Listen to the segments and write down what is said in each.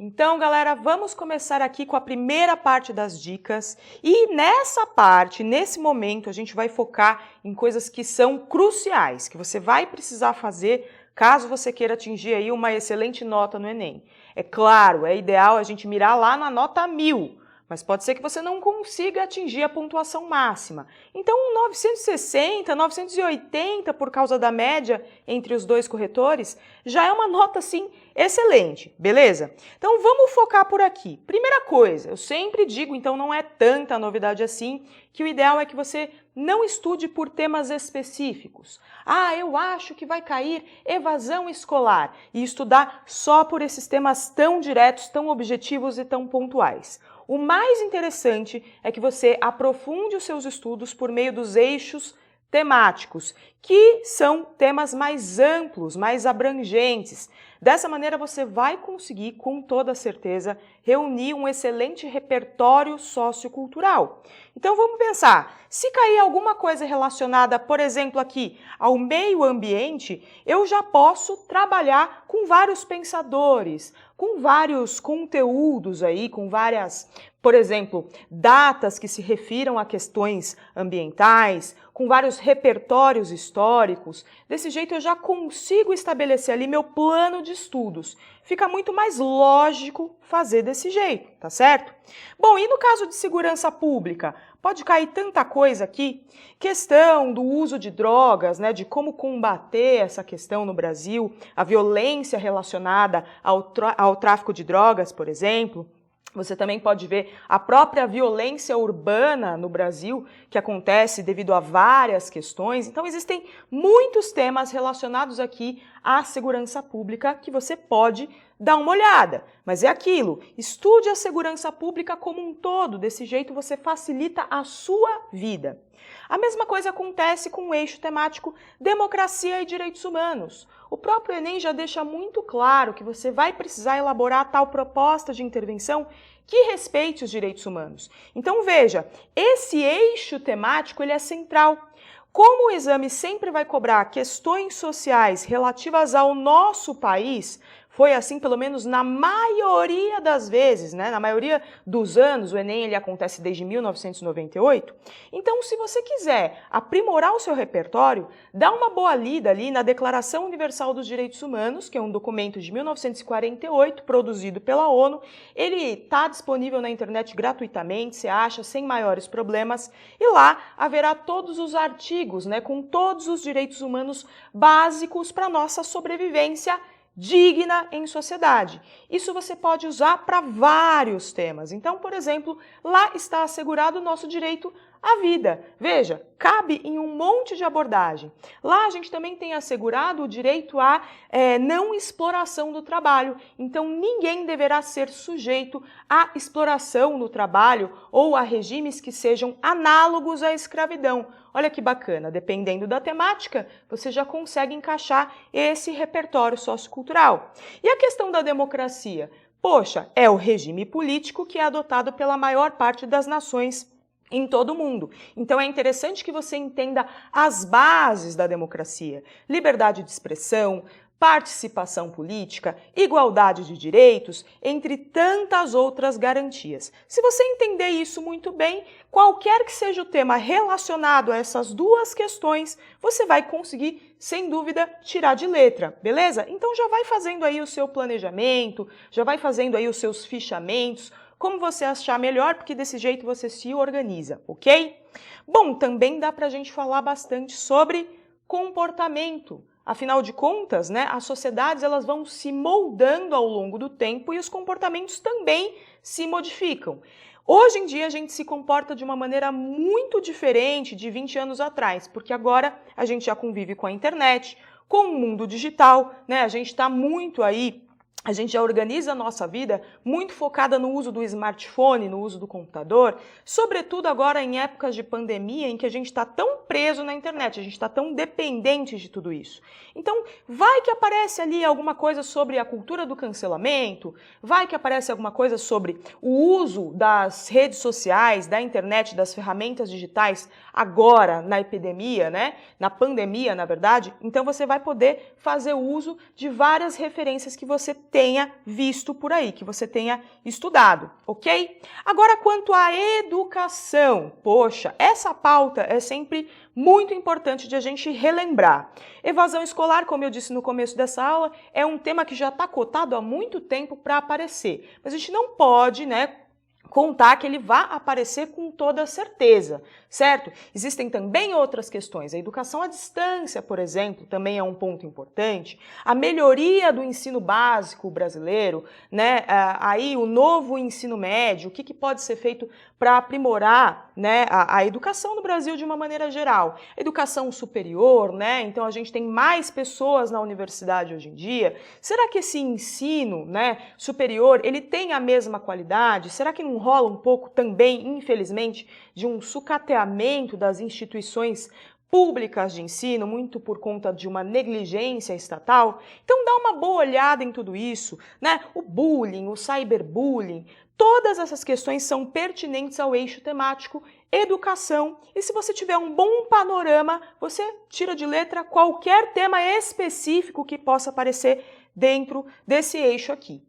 Então, galera, vamos começar aqui com a primeira parte das dicas. E nessa parte, nesse momento, a gente vai focar em coisas que são cruciais, que você vai precisar fazer caso você queira atingir aí uma excelente nota no Enem. É claro, é ideal a gente mirar lá na nota 1000, mas pode ser que você não consiga atingir a pontuação máxima. Então, 960, 980 por causa da média entre os dois corretores, já é uma nota, assim, excelente, beleza? Então, vamos focar por aqui. Primeira coisa, eu sempre digo, então não é tanta novidade assim, que o ideal é que você não estude por temas específicos. Ah, eu acho que vai cair evasão escolar e estudar só por esses temas tão diretos, tão objetivos e tão pontuais. O mais interessante é que você aprofunde os seus estudos por meio dos eixos temáticos, que são temas mais amplos, mais abrangentes. Dessa maneira, você vai conseguir, com toda certeza, reunir um excelente repertório sociocultural. Então, vamos pensar, se cair alguma coisa relacionada, por exemplo, aqui, ao meio ambiente, eu já posso trabalhar com vários pensadores, com vários conteúdos aí, com várias, por exemplo, datas que se refiram a questões ambientais, com vários repertórios históricos. Desse jeito eu já consigo estabelecer ali meu plano de estudos. Fica muito mais lógico fazer desse jeito, tá certo? Bom, e no caso de segurança pública? Pode cair tanta coisa aqui. Questão do uso de drogas, né, de como combater essa questão no Brasil, a violência relacionada ao tráfico de drogas, por exemplo. Você também pode ver a própria violência urbana no Brasil, que acontece devido a várias questões. Então, existem muitos temas relacionados aqui à segurança pública que você pode dar uma olhada. Mas é aquilo, estude a segurança pública como um todo, desse jeito você facilita a sua vida. A mesma coisa acontece com o eixo temático democracia e direitos humanos. O próprio Enem já deixa muito claro que você vai precisar elaborar tal proposta de intervenção que respeite os direitos humanos. Então veja, esse eixo temático ele é central. Como o exame sempre vai cobrar questões sociais relativas ao nosso país, foi assim pelo menos na maioria das vezes, né? Na maioria dos anos, o Enem ele acontece desde 1998. Então, se você quiser aprimorar o seu repertório, dá uma boa lida ali na Declaração Universal dos Direitos Humanos, que é um documento de 1948, produzido pela ONU. Ele está disponível na internet gratuitamente, você acha, sem maiores problemas. E lá haverá todos os artigos, né, com todos os direitos humanos básicos para a nossa sobrevivência digna em sociedade. Isso você pode usar para vários temas. Então, por exemplo, lá está assegurado o nosso direito à vida. Veja, cabe em um monte de abordagem. Lá a gente também tem assegurado o direito à não exploração do trabalho. Então, ninguém deverá ser sujeito à exploração no trabalho ou a regimes que sejam análogos à escravidão. Olha que bacana, dependendo da temática, você já consegue encaixar esse repertório sociocultural. E a questão da democracia? Poxa, é o regime político que é adotado pela maior parte das nações em todo o mundo. Então é interessante que você entenda as bases da democracia. Liberdade de expressão, participação política, igualdade de direitos, entre tantas outras garantias. Se você entender isso muito bem, qualquer que seja o tema relacionado a essas duas questões, você vai conseguir, sem dúvida, tirar de letra, beleza? Então já vai fazendo aí o seu planejamento, já vai fazendo aí os seus fichamentos, como você achar melhor, porque desse jeito você se organiza, ok? Bom, também dá pra gente falar bastante sobre comportamento. Afinal de contas, né, as sociedades elas vão se moldando ao longo do tempo e os comportamentos também se modificam. Hoje em dia a gente se comporta de uma maneira muito diferente de 20 anos atrás, porque agora a gente já convive com a internet, com o mundo digital, né? A gente está muito aí. A gente já organiza a nossa vida muito focada no uso do smartphone, no uso do computador, sobretudo agora em épocas de pandemia em que a gente está tão preso na internet, a gente está tão dependente de tudo isso. Então, vai que aparece ali alguma coisa sobre a cultura do cancelamento, vai que aparece alguma coisa sobre o uso das redes sociais, da internet, das ferramentas digitais agora na epidemia, né? Na pandemia, na verdade. Então, você vai poder fazer uso de várias referências que você tenha visto por aí, que você tenha estudado, ok? Agora, quanto à educação, poxa, essa pauta é sempre muito importante de a gente relembrar. Evasão escolar, como eu disse no começo dessa aula, é um tema que já está cotado há muito tempo para aparecer, mas a gente não pode, né, contar que ele vá aparecer com toda certeza, certo? Existem também outras questões. A educação à distância, por exemplo, também é um ponto importante. A melhoria do ensino básico brasileiro, né? Aí o novo ensino médio, o que pode ser feito para aprimorar, né, a educação no Brasil de uma maneira geral. Educação superior, né? Então a gente tem mais pessoas na universidade hoje em dia. Será que esse ensino, né, superior, ele tem a mesma qualidade? Será que não rola um pouco também, infelizmente, de um sucateamento das instituições públicas de ensino, muito por conta de uma negligência estatal? Então dá uma boa olhada em tudo isso, né? O bullying, o cyberbullying, todas essas questões são pertinentes ao eixo temático educação, e se você tiver um bom panorama, você tira de letra qualquer tema específico que possa aparecer dentro desse eixo aqui.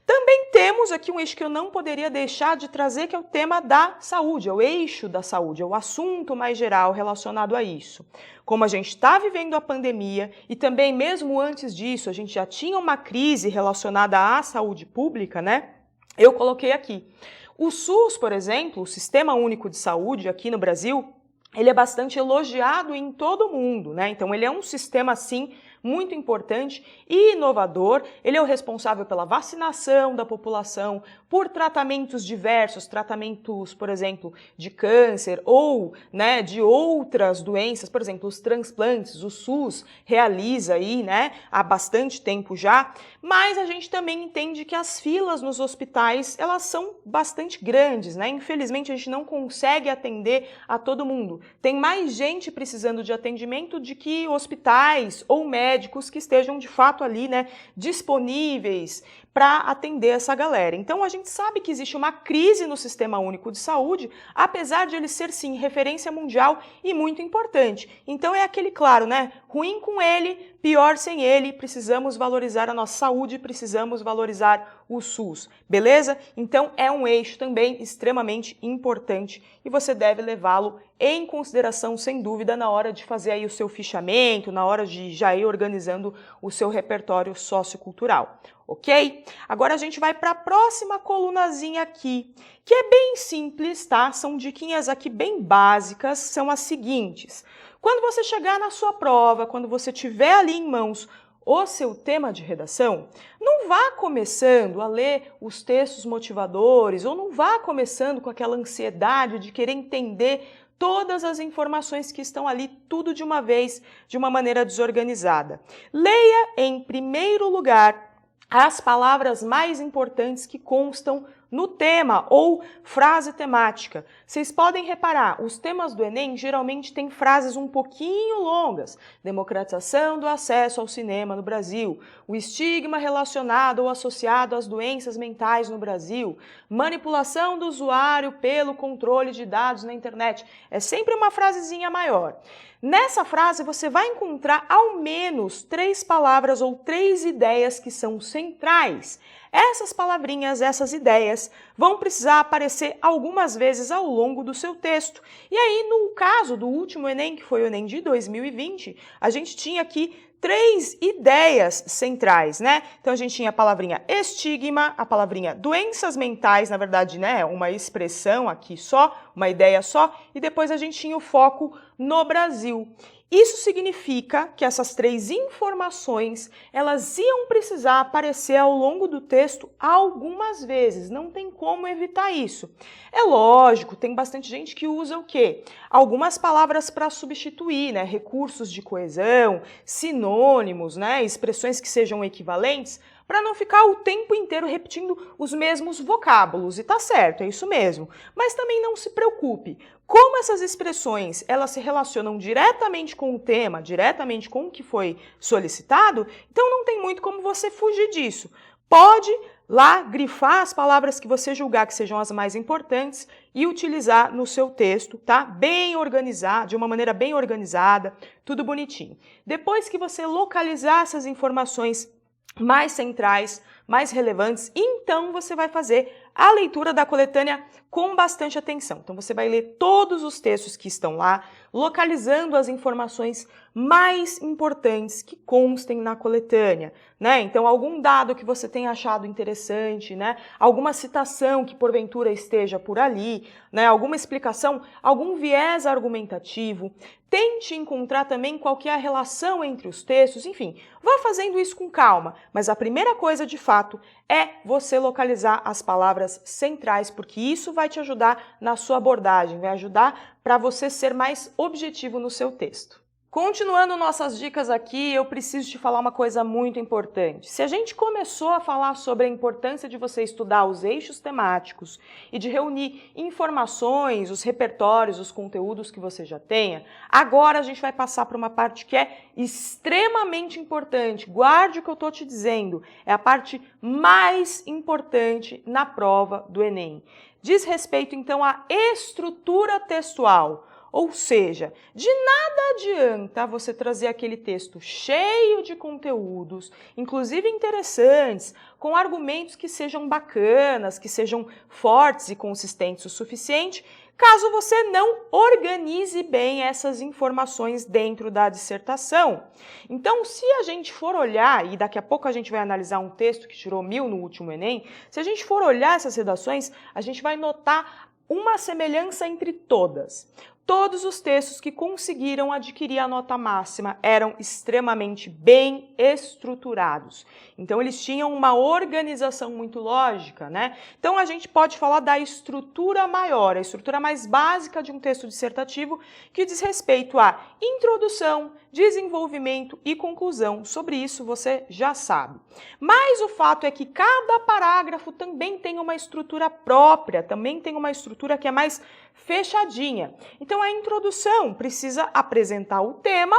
Também temos aqui um eixo que eu não poderia deixar de trazer, que é o tema da saúde, é o eixo da saúde, é o assunto mais geral relacionado a isso. Como a gente está vivendo a pandemia e também mesmo antes disso a gente já tinha uma crise relacionada à saúde pública, né? Eu coloquei aqui. O SUS, por exemplo, o Sistema Único de Saúde aqui no Brasil, ele é bastante elogiado em todo o mundo, né? Então ele é um sistema, sim, muito importante e inovador. Ele é o responsável pela vacinação da população, por tratamentos diversos, tratamentos, por exemplo, de câncer ou, né, de outras doenças, por exemplo, os transplantes, o SUS realiza aí, né, há bastante tempo já, mas a gente também entende que as filas nos hospitais, elas são bastante grandes, né? Infelizmente a gente não consegue atender a todo mundo. Tem mais gente precisando de atendimento do que hospitais ou médicos que estejam de fato ali, né, disponíveis para atender essa galera. Então a gente sabe que existe uma crise no Sistema Único de Saúde, apesar de ele ser sim referência mundial e muito importante. Então é aquele claro, né? Ruim com ele, pior sem ele, precisamos valorizar a nossa saúde, precisamos valorizar o SUS, beleza? Então é um eixo também extremamente importante e você deve levá-lo em consideração, sem dúvida, na hora de fazer aí o seu fichamento, na hora de já ir organizando o seu repertório sociocultural, ok? Agora a gente vai para a próxima colunazinha aqui, que é bem simples, tá? São diquinhas aqui bem básicas, são as seguintes. Quando você chegar na sua prova, quando você tiver ali em mãos o seu tema de redação, não vá começando a ler os textos motivadores ou não vá começando com aquela ansiedade de querer entender todas as informações que estão ali, tudo de uma vez, de uma maneira desorganizada. Leia, em primeiro lugar, as palavras mais importantes que constam no tema ou frase temática. Vocês podem reparar, os temas do Enem geralmente têm frases um pouquinho longas. Democratização do acesso ao cinema no Brasil, o estigma relacionado ou associado às doenças mentais no Brasil, manipulação do usuário pelo controle de dados na internet. É sempre uma frasezinha maior. Nessa frase você vai encontrar ao menos 3 palavras ou 3 ideias que são centrais. Essas palavrinhas, essas ideias, vão precisar aparecer algumas vezes ao longo do seu texto. E aí, no caso do último Enem, que foi o Enem de 2020, a gente tinha aqui 3 ideias centrais, né? Então a gente tinha a palavrinha estigma, a palavrinha doenças mentais, na verdade, né, uma expressão aqui só, uma ideia só, e depois a gente tinha o foco no Brasil. Isso significa que essas 3 informações, elas iam precisar aparecer ao longo do texto algumas vezes, não tem como evitar isso. É lógico, tem bastante gente que usa o quê? Algumas palavras para substituir, né? Recursos de coesão, sinônimos, né? Expressões que sejam equivalentes, para não ficar o tempo inteiro repetindo os mesmos vocábulos. E tá certo, é isso mesmo. Mas também não se preocupe. Como essas expressões, elas se relacionam diretamente com o tema, diretamente com o que foi solicitado, então não tem muito como você fugir disso. Pode lá grifar as palavras que você julgar que sejam as mais importantes e utilizar no seu texto, tá? Bem organizado, de uma maneira bem organizada, tudo bonitinho. Depois que você localizar essas informações mais centrais, mais relevantes, então você vai fazer a leitura da coletânea com bastante atenção. Então você vai ler todos os textos que estão lá, localizando as informações mais importantes que constem na coletânea, né? Então algum dado que você tenha achado interessante, né? Alguma citação que porventura esteja por ali, né? Alguma explicação, algum viés argumentativo. Tente encontrar também qual que é a relação entre os textos, enfim, vá fazendo isso com calma, mas a primeira coisa de fato é você localizar as palavras centrais, porque isso vai te ajudar na sua abordagem, vai ajudar para você ser mais objetivo no seu texto. Continuando nossas dicas aqui, eu preciso te falar uma coisa muito importante. Se a gente começou a falar sobre a importância de você estudar os eixos temáticos e de reunir informações, os repertórios, os conteúdos que você já tenha, agora a gente vai passar para uma parte que é extremamente importante. Guarde o que eu estou te dizendo, é a parte mais importante na prova do Enem. Diz respeito, então, à estrutura textual. Ou seja, de nada adianta você trazer aquele texto cheio de conteúdos, inclusive interessantes, com argumentos que sejam bacanas, que sejam fortes e consistentes o suficiente, caso você não organize bem essas informações dentro da dissertação. Então, se a gente for olhar, e daqui a pouco a gente vai analisar um texto que tirou 1000 no último Enem, se a gente for olhar essas redações, a gente vai notar uma semelhança entre todas. Todos os textos que conseguiram adquirir a nota máxima eram extremamente bem estruturados. Então, eles tinham uma organização muito lógica, né? Então, a gente pode falar da estrutura maior, a estrutura mais básica de um texto dissertativo, que diz respeito à introdução, desenvolvimento e conclusão. Sobre isso, você já sabe. Mas o fato é que cada parágrafo também tem uma estrutura própria, também tem uma estrutura que é mais fechadinha. Então, a introdução precisa apresentar o tema,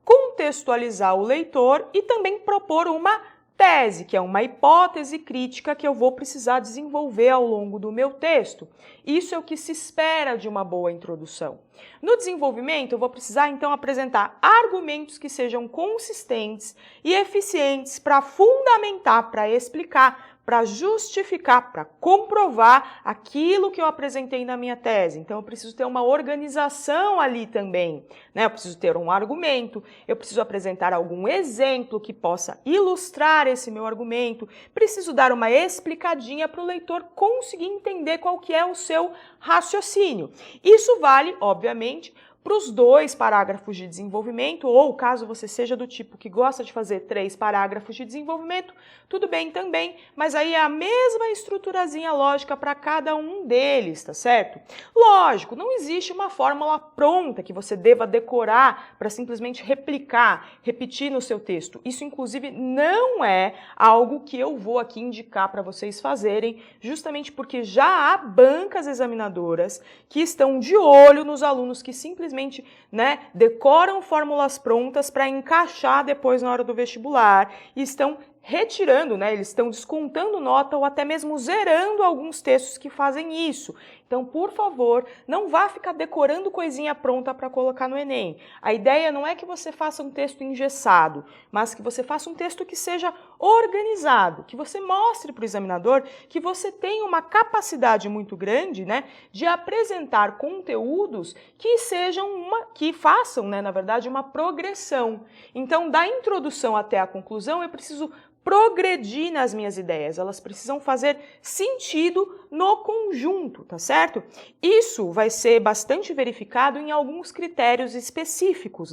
contextualizar o leitor e também propor uma tese, que é uma hipótese crítica que eu vou precisar desenvolver ao longo do meu texto. Isso é o que se espera de uma boa introdução. No desenvolvimento, eu vou precisar, então, apresentar argumentos que sejam consistentes e eficientes para fundamentar, para explicar, para justificar, para comprovar aquilo que eu apresentei na minha tese. Então, eu preciso ter uma organização ali também, né? Eu preciso ter um argumento, eu preciso apresentar algum exemplo que possa ilustrar esse meu argumento, preciso dar uma explicadinha para o leitor conseguir entender qual que é o seu raciocínio. Isso vale, obviamente, para os 2 parágrafos de desenvolvimento, ou caso você seja do tipo que gosta de fazer 3 parágrafos de desenvolvimento, tudo bem também, mas aí é a mesma estruturazinha lógica para cada um deles, tá certo? Lógico, não existe uma fórmula pronta que você deva decorar para simplesmente replicar, repetir no seu texto. Isso, inclusive, não é algo que eu vou aqui indicar para vocês fazerem, justamente porque já há bancas examinadoras que estão de olho nos alunos que simplesmente decoram fórmulas prontas para encaixar depois na hora do vestibular e estão retirando, eles estão descontando nota ou até mesmo zerando alguns textos que fazem isso. Então, por favor, não vá ficar decorando coisinha pronta para colocar no Enem. A ideia não é que você faça um texto engessado, mas que você faça um texto que seja organizado, que você mostre para o examinador que você tem uma capacidade muito grande, de apresentar conteúdos que que façam, na verdade, uma progressão. Então, da introdução até a conclusão, eu preciso progredir nas minhas ideias, elas precisam fazer sentido no conjunto, tá certo? Isso vai ser bastante verificado em alguns critérios específicos,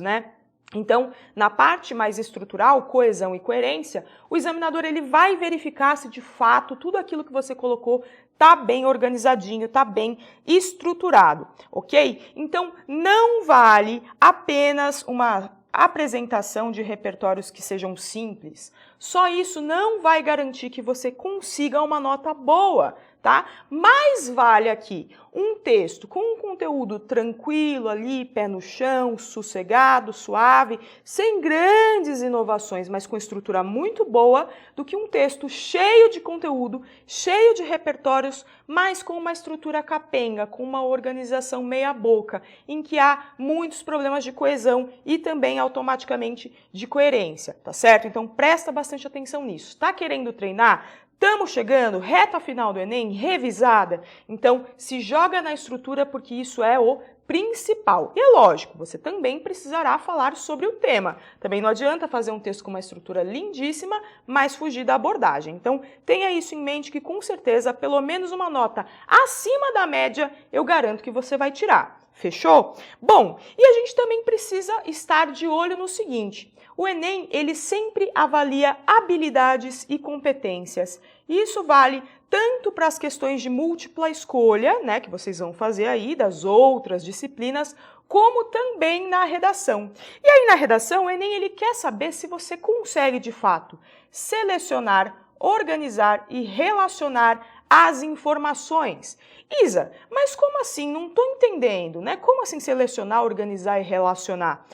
Então, na parte mais estrutural, coesão e coerência, o examinador ele vai verificar se de fato tudo aquilo que você colocou está bem organizadinho, está bem estruturado, ok? Então, não vale apenas uma apresentação de repertórios que sejam simples. Só isso não vai garantir que você consiga uma nota boa, tá? Mais vale aqui um texto com um conteúdo tranquilo ali, pé no chão, sossegado, suave, sem grandes inovações, mas com estrutura muito boa, do que um texto cheio de conteúdo, cheio de repertórios, mas com uma estrutura capenga, com uma organização meia boca, em que há muitos problemas de coesão e também automaticamente de coerência, tá certo? Então presta bastante atenção nisso. Tá querendo treinar? Estamos chegando, reta final do Enem, revisada? Então se joga na estrutura porque isso é o principal. E é lógico, você também precisará falar sobre o tema. Também não adianta fazer um texto com uma estrutura lindíssima, mas fugir da abordagem. Então tenha isso em mente que com certeza pelo menos uma nota acima da média eu garanto que você vai tirar. Fechou? Bom, e a gente também precisa estar de olho no seguinte: o Enem, ele sempre avalia habilidades e competências. E isso vale tanto para as questões de múltipla escolha, né, que vocês vão fazer aí das outras disciplinas, como também na redação. E aí na redação, o Enem, ele quer saber se você consegue, de fato, selecionar, organizar e relacionar as informações. Isa, mas como assim? Não estou entendendo, né? Como assim selecionar, organizar e relacionar?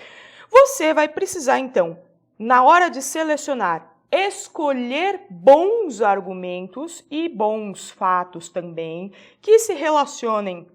Você vai precisar, então, na hora de selecionar, escolher bons argumentos e bons fatos também, que se relacionem,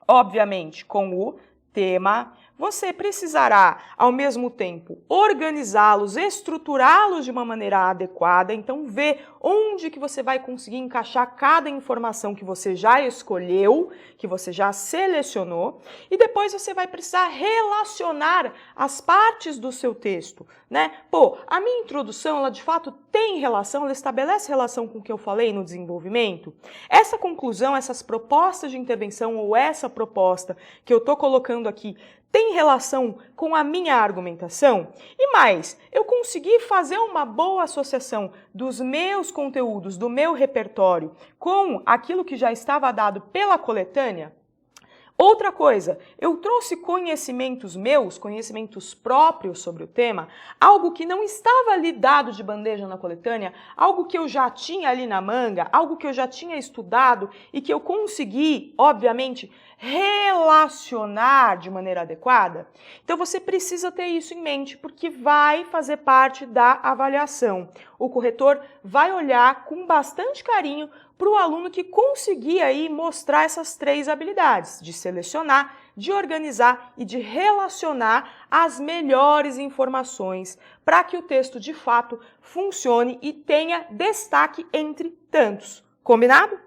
obviamente, com o tema. Você precisará, ao mesmo tempo, organizá-los, estruturá-los de uma maneira adequada, então ver onde que você vai conseguir encaixar cada informação que você já escolheu, que você já selecionou, e depois você vai precisar relacionar as partes do seu texto, né? Pô, a minha introdução, ela de fato tem relação, ela estabelece relação com o que eu falei no desenvolvimento? Essa conclusão, essas propostas de intervenção ou essa proposta que eu estou colocando aqui tem relação com a minha argumentação? E mais, eu consegui fazer uma boa associação dos meus conteúdos, do meu repertório, com aquilo que já estava dado pela coletânea? Outra coisa, eu trouxe conhecimentos meus, conhecimentos próprios sobre o tema, algo que não estava ali dado de bandeja na coletânea, algo que eu já tinha ali na manga, algo que eu já tinha estudado e que eu consegui, obviamente, relacionar de maneira adequada? Então você precisa ter isso em mente, porque vai fazer parte da avaliação. O corretor vai olhar com bastante carinho para o aluno que conseguir aí mostrar essas três habilidades, de selecionar, de organizar e de relacionar as melhores informações para que o texto de fato funcione e tenha destaque entre tantos. Combinado?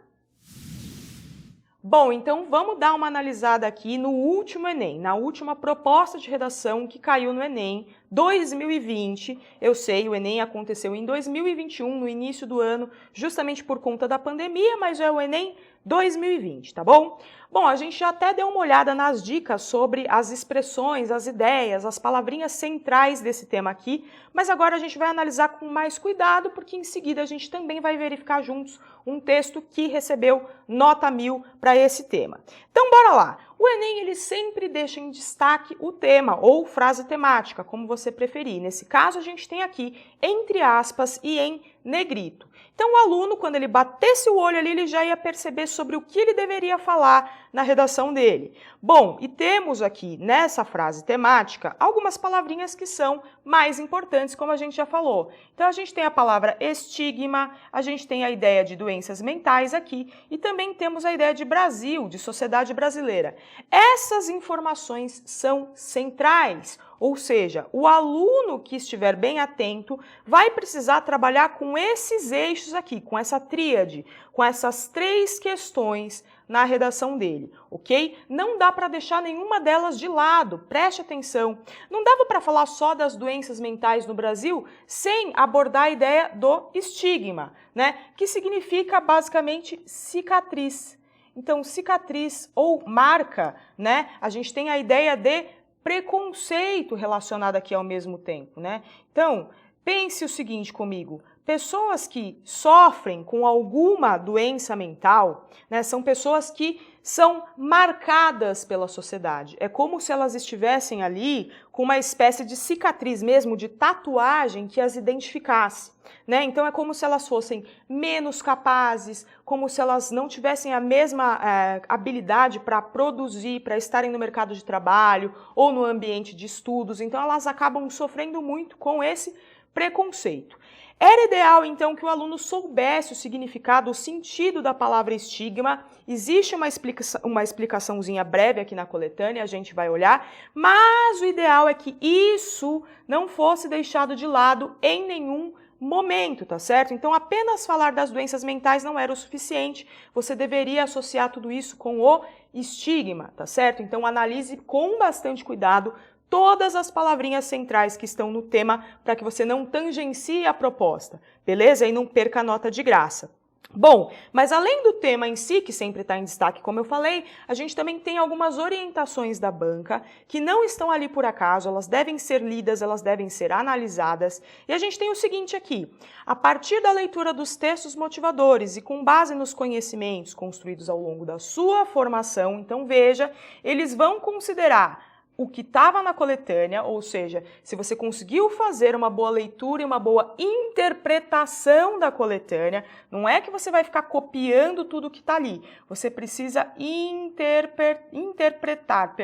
Bom, então vamos dar uma analisada aqui no último Enem, na última proposta de redação que caiu no Enem 2020. Eu sei, o Enem aconteceu em 2021, no início do ano, justamente por conta da pandemia, mas é o Enem 2020, tá bom? Bom, a gente já até deu uma olhada nas dicas sobre as expressões, as ideias, as palavrinhas centrais desse tema aqui, mas agora a gente vai analisar com mais cuidado, porque em seguida a gente também vai verificar juntos um texto que recebeu nota 1000 para esse tema. Então, bora lá! O Enem, ele sempre deixa em destaque o tema, ou frase temática, como você preferir. Nesse caso, a gente tem aqui, entre aspas e em negrito. Então, o aluno, quando ele batesse o olho ali, ele já ia perceber sobre o que ele deveria falar na redação dele. Bom, e temos aqui, nessa frase temática, algumas palavrinhas que são mais importantes, como a gente já falou. Então, a gente tem a palavra estigma, a gente tem a ideia de doenças mentais aqui, e também temos a ideia de Brasil, de sociedade brasileira. Essas informações são centrais, ou seja, o aluno que estiver bem atento vai precisar trabalhar com esses eixos aqui, com essa tríade, com essas três questões na redação dele, ok? Não dá para deixar nenhuma delas de lado, preste atenção. Não dava para falar só das doenças mentais no Brasil sem abordar a ideia do estigma, né? Que significa basicamente cicatriz. Então, cicatriz ou marca, né? A gente tem a ideia de preconceito relacionado aqui ao mesmo tempo, né? Então, pense o seguinte comigo, pessoas que sofrem com alguma doença mental, né, são pessoas que são marcadas pela sociedade. É como se elas estivessem ali com uma espécie de cicatriz mesmo, de tatuagem que as identificasse, né? Então é como se elas fossem menos capazes, como se elas não tivessem a mesma habilidade para produzir, para estarem no mercado de trabalho ou no ambiente de estudos. Então elas acabam sofrendo muito com esse preconceito. Era ideal, então, que o aluno soubesse o significado, o sentido da palavra estigma. Existe uma explicaçãozinha breve aqui na coletânea, a gente vai olhar, mas o ideal é que isso não fosse deixado de lado em nenhum momento, tá certo? Então, apenas falar das doenças mentais não era o suficiente, você deveria associar tudo isso com o estigma, tá certo? Então, analise com bastante cuidado todas as palavrinhas centrais que estão no tema para que você não tangencie a proposta, beleza? E não perca a nota de graça. Bom, mas além do tema em si, que sempre está em destaque, como eu falei, a gente também tem algumas orientações da banca que não estão ali por acaso, elas devem ser lidas, elas devem ser analisadas. E a gente tem o seguinte aqui: a partir da leitura dos textos motivadores e com base nos conhecimentos construídos ao longo da sua formação, então veja, eles vão considerar o que estava na coletânea, ou seja, se você conseguiu fazer uma boa leitura e uma boa interpretação da coletânea, não é que você vai ficar copiando tudo que está ali, você precisa interpretar.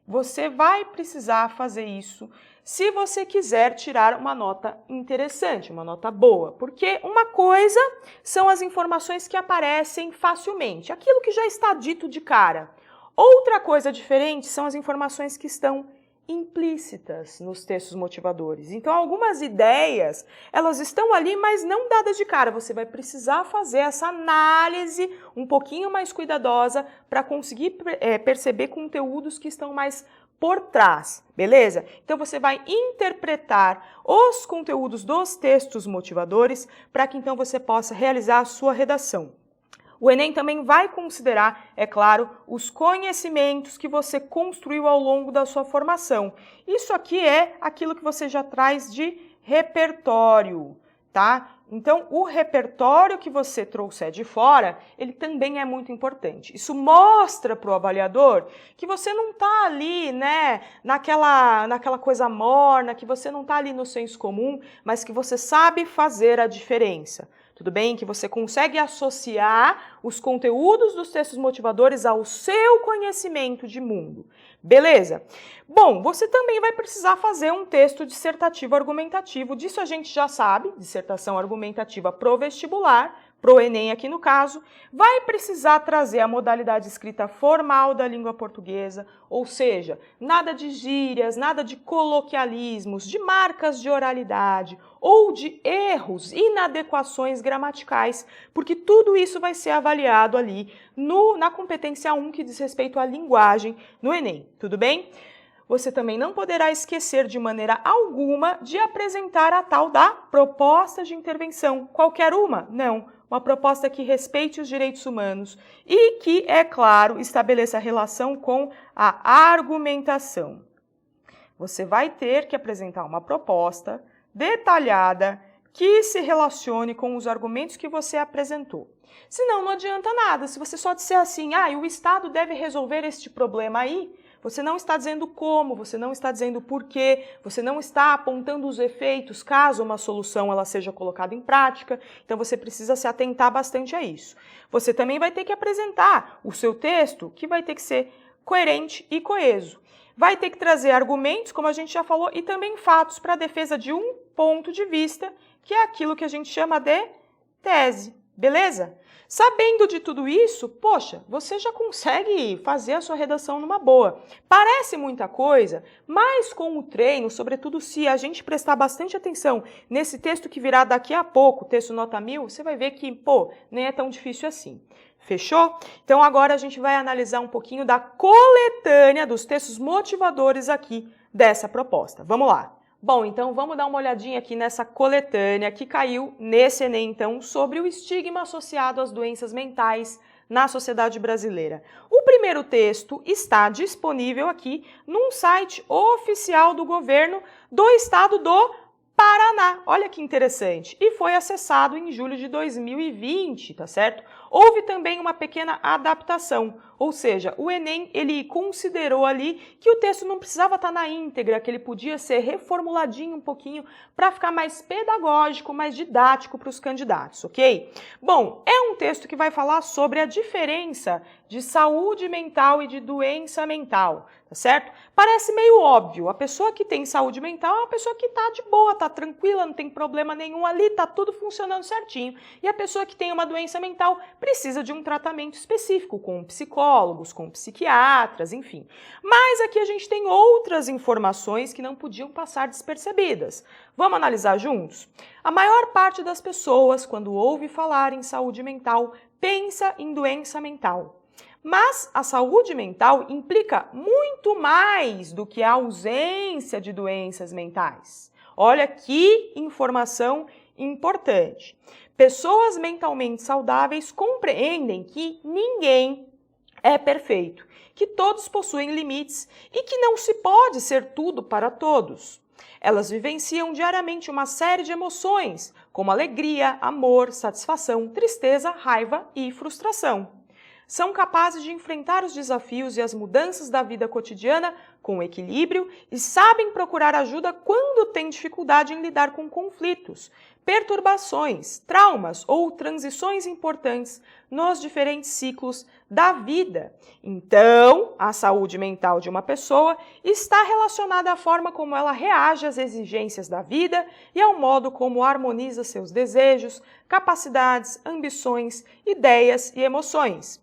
Você vai precisar fazer isso se você quiser tirar uma nota interessante, uma nota boa, porque uma coisa são as informações que aparecem facilmente, aquilo que já está dito de cara. Outra coisa diferente são as informações que estão implícitas nos textos motivadores. Então, algumas ideias, elas estão ali, mas não dadas de cara. Você vai precisar fazer essa análise um pouquinho mais cuidadosa para conseguir perceber conteúdos que estão mais por trás, beleza? Então, você vai interpretar os conteúdos dos textos motivadores para que, então, você possa realizar a sua redação. O Enem também vai considerar, é claro, os conhecimentos que você construiu ao longo da sua formação. Isso aqui é aquilo que você já traz de repertório, tá? Então, o repertório que você trouxer de fora, ele também é muito importante. Isso mostra para o avaliador que você não está ali, né, naquela coisa morna, que você não está ali no senso comum, mas que você sabe fazer a diferença. Tudo bem? Que você consegue associar os conteúdos dos textos motivadores ao seu conhecimento de mundo. Beleza? Bom, você também vai precisar fazer um texto dissertativo argumentativo. Disso a gente já sabe, dissertação argumentativa pro vestibular, pro Enem aqui no caso. Vai precisar trazer a modalidade escrita formal da língua portuguesa, ou seja, nada de gírias, nada de coloquialismos, de marcas de oralidade ou de erros, inadequações gramaticais, porque tudo isso vai ser avaliado ali na competência 1, que diz respeito à linguagem no Enem, tudo bem? Você também não poderá esquecer de maneira alguma de apresentar a tal da proposta de intervenção. Qualquer uma? Não. Uma proposta que respeite os direitos humanos e que, é claro, estabeleça relação com a argumentação. Você vai ter que apresentar uma proposta detalhada que se relacione com os argumentos que você apresentou. Senão, não adianta nada. Se você só disser assim, o Estado deve resolver este problema aí, você não está dizendo como, você não está dizendo porquê, você não está apontando os efeitos caso uma solução ela seja colocada em prática. Então, você precisa se atentar bastante a isso. Você também vai ter que apresentar o seu texto, que vai ter que ser coerente e coeso. Vai ter que trazer argumentos, como a gente já falou, e também fatos para a defesa de um ponto de vista, que é aquilo que a gente chama de tese, beleza? Sabendo de tudo isso, poxa, você já consegue fazer a sua redação numa boa. Parece muita coisa, mas com o treino, sobretudo se a gente prestar bastante atenção nesse texto que virá daqui a pouco, texto nota 1000, você vai ver que, nem é tão difícil assim. Fechou? Então agora a gente vai analisar um pouquinho da coletânea dos textos motivadores aqui dessa proposta. Vamos lá. Bom, então vamos dar uma olhadinha aqui nessa coletânea que caiu nesse Enem, então, sobre o estigma associado às doenças mentais na sociedade brasileira. O primeiro texto está disponível aqui num site oficial do governo do estado do Paraná. Olha que interessante. E foi acessado em julho de 2020, tá certo? Houve também uma pequena adaptação, ou seja, o Enem ele considerou ali que o texto não precisava estar na íntegra, que ele podia ser reformuladinho um pouquinho para ficar mais pedagógico, mais didático para os candidatos, ok? Bom, é um texto que vai falar sobre a diferença de saúde mental e de doença mental, tá certo? Parece meio óbvio, a pessoa que tem saúde mental é uma pessoa que tá de boa, tá tranquila, não tem problema nenhum ali, tá tudo funcionando certinho. E a pessoa que tem uma doença mental precisa de um tratamento específico, com psicólogos, com psiquiatras, enfim. Mas aqui a gente tem outras informações que não podiam passar despercebidas. Vamos analisar juntos? A maior parte das pessoas, quando ouve falar em saúde mental, pensa em doença mental. Mas a saúde mental implica muito mais do que a ausência de doenças mentais. Olha que informação importante. Pessoas mentalmente saudáveis compreendem que ninguém é perfeito, que todos possuem limites e que não se pode ser tudo para todos. Elas vivenciam diariamente uma série de emoções, como alegria, amor, satisfação, tristeza, raiva e frustração. São capazes de enfrentar os desafios e as mudanças da vida cotidiana com equilíbrio e sabem procurar ajuda quando têm dificuldade em lidar com conflitos, perturbações, traumas ou transições importantes nos diferentes ciclos da vida. Então, a saúde mental de uma pessoa está relacionada à forma como ela reage às exigências da vida e ao modo como harmoniza seus desejos, capacidades, ambições, ideias e emoções.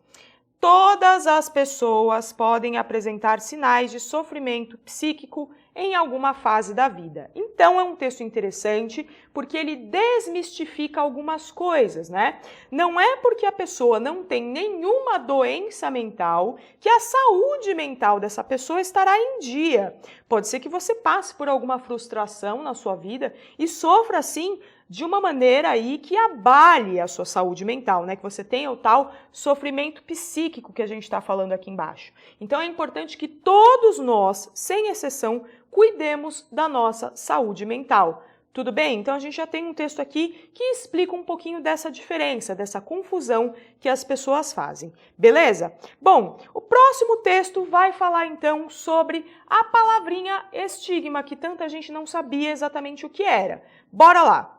Todas as pessoas podem apresentar sinais de sofrimento psíquico em alguma fase da vida. Então é um texto interessante porque ele desmistifica algumas coisas, né? Não é porque a pessoa não tem nenhuma doença mental que a saúde mental dessa pessoa estará em dia. Pode ser que você passe por alguma frustração na sua vida e sofra assim de uma maneira aí que abale a sua saúde mental, né? Que você tenha o tal sofrimento psíquico que a gente está falando aqui embaixo. Então é importante que todos nós, sem exceção, cuidemos da nossa saúde mental. Tudo bem? Então a gente já tem um texto aqui que explica um pouquinho dessa diferença, dessa confusão que as pessoas fazem. Beleza? Bom, o próximo texto vai falar então sobre a palavrinha estigma, que tanta gente não sabia exatamente o que era. Bora lá!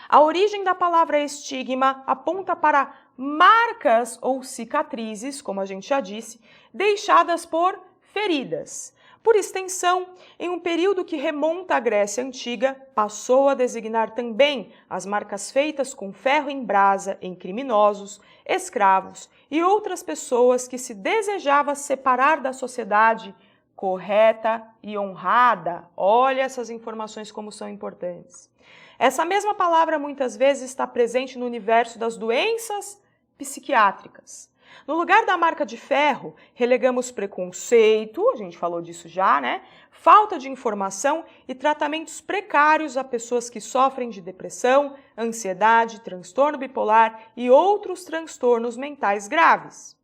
A origem da palavra estigma aponta para marcas ou cicatrizes, como a gente já disse, deixadas por feridas. Por extensão, em um período que remonta à Grécia Antiga, passou a designar também as marcas feitas com ferro em brasa em criminosos, escravos e outras pessoas que se desejava separar da sociedade correta e honrada. Olha essas informações como são importantes. Essa mesma palavra muitas vezes está presente no universo das doenças psiquiátricas. No lugar da marca de ferro, relegamos preconceito, a gente falou disso já, né? Falta de informação e tratamentos precários a pessoas que sofrem de depressão, ansiedade, transtorno bipolar e outros transtornos mentais graves.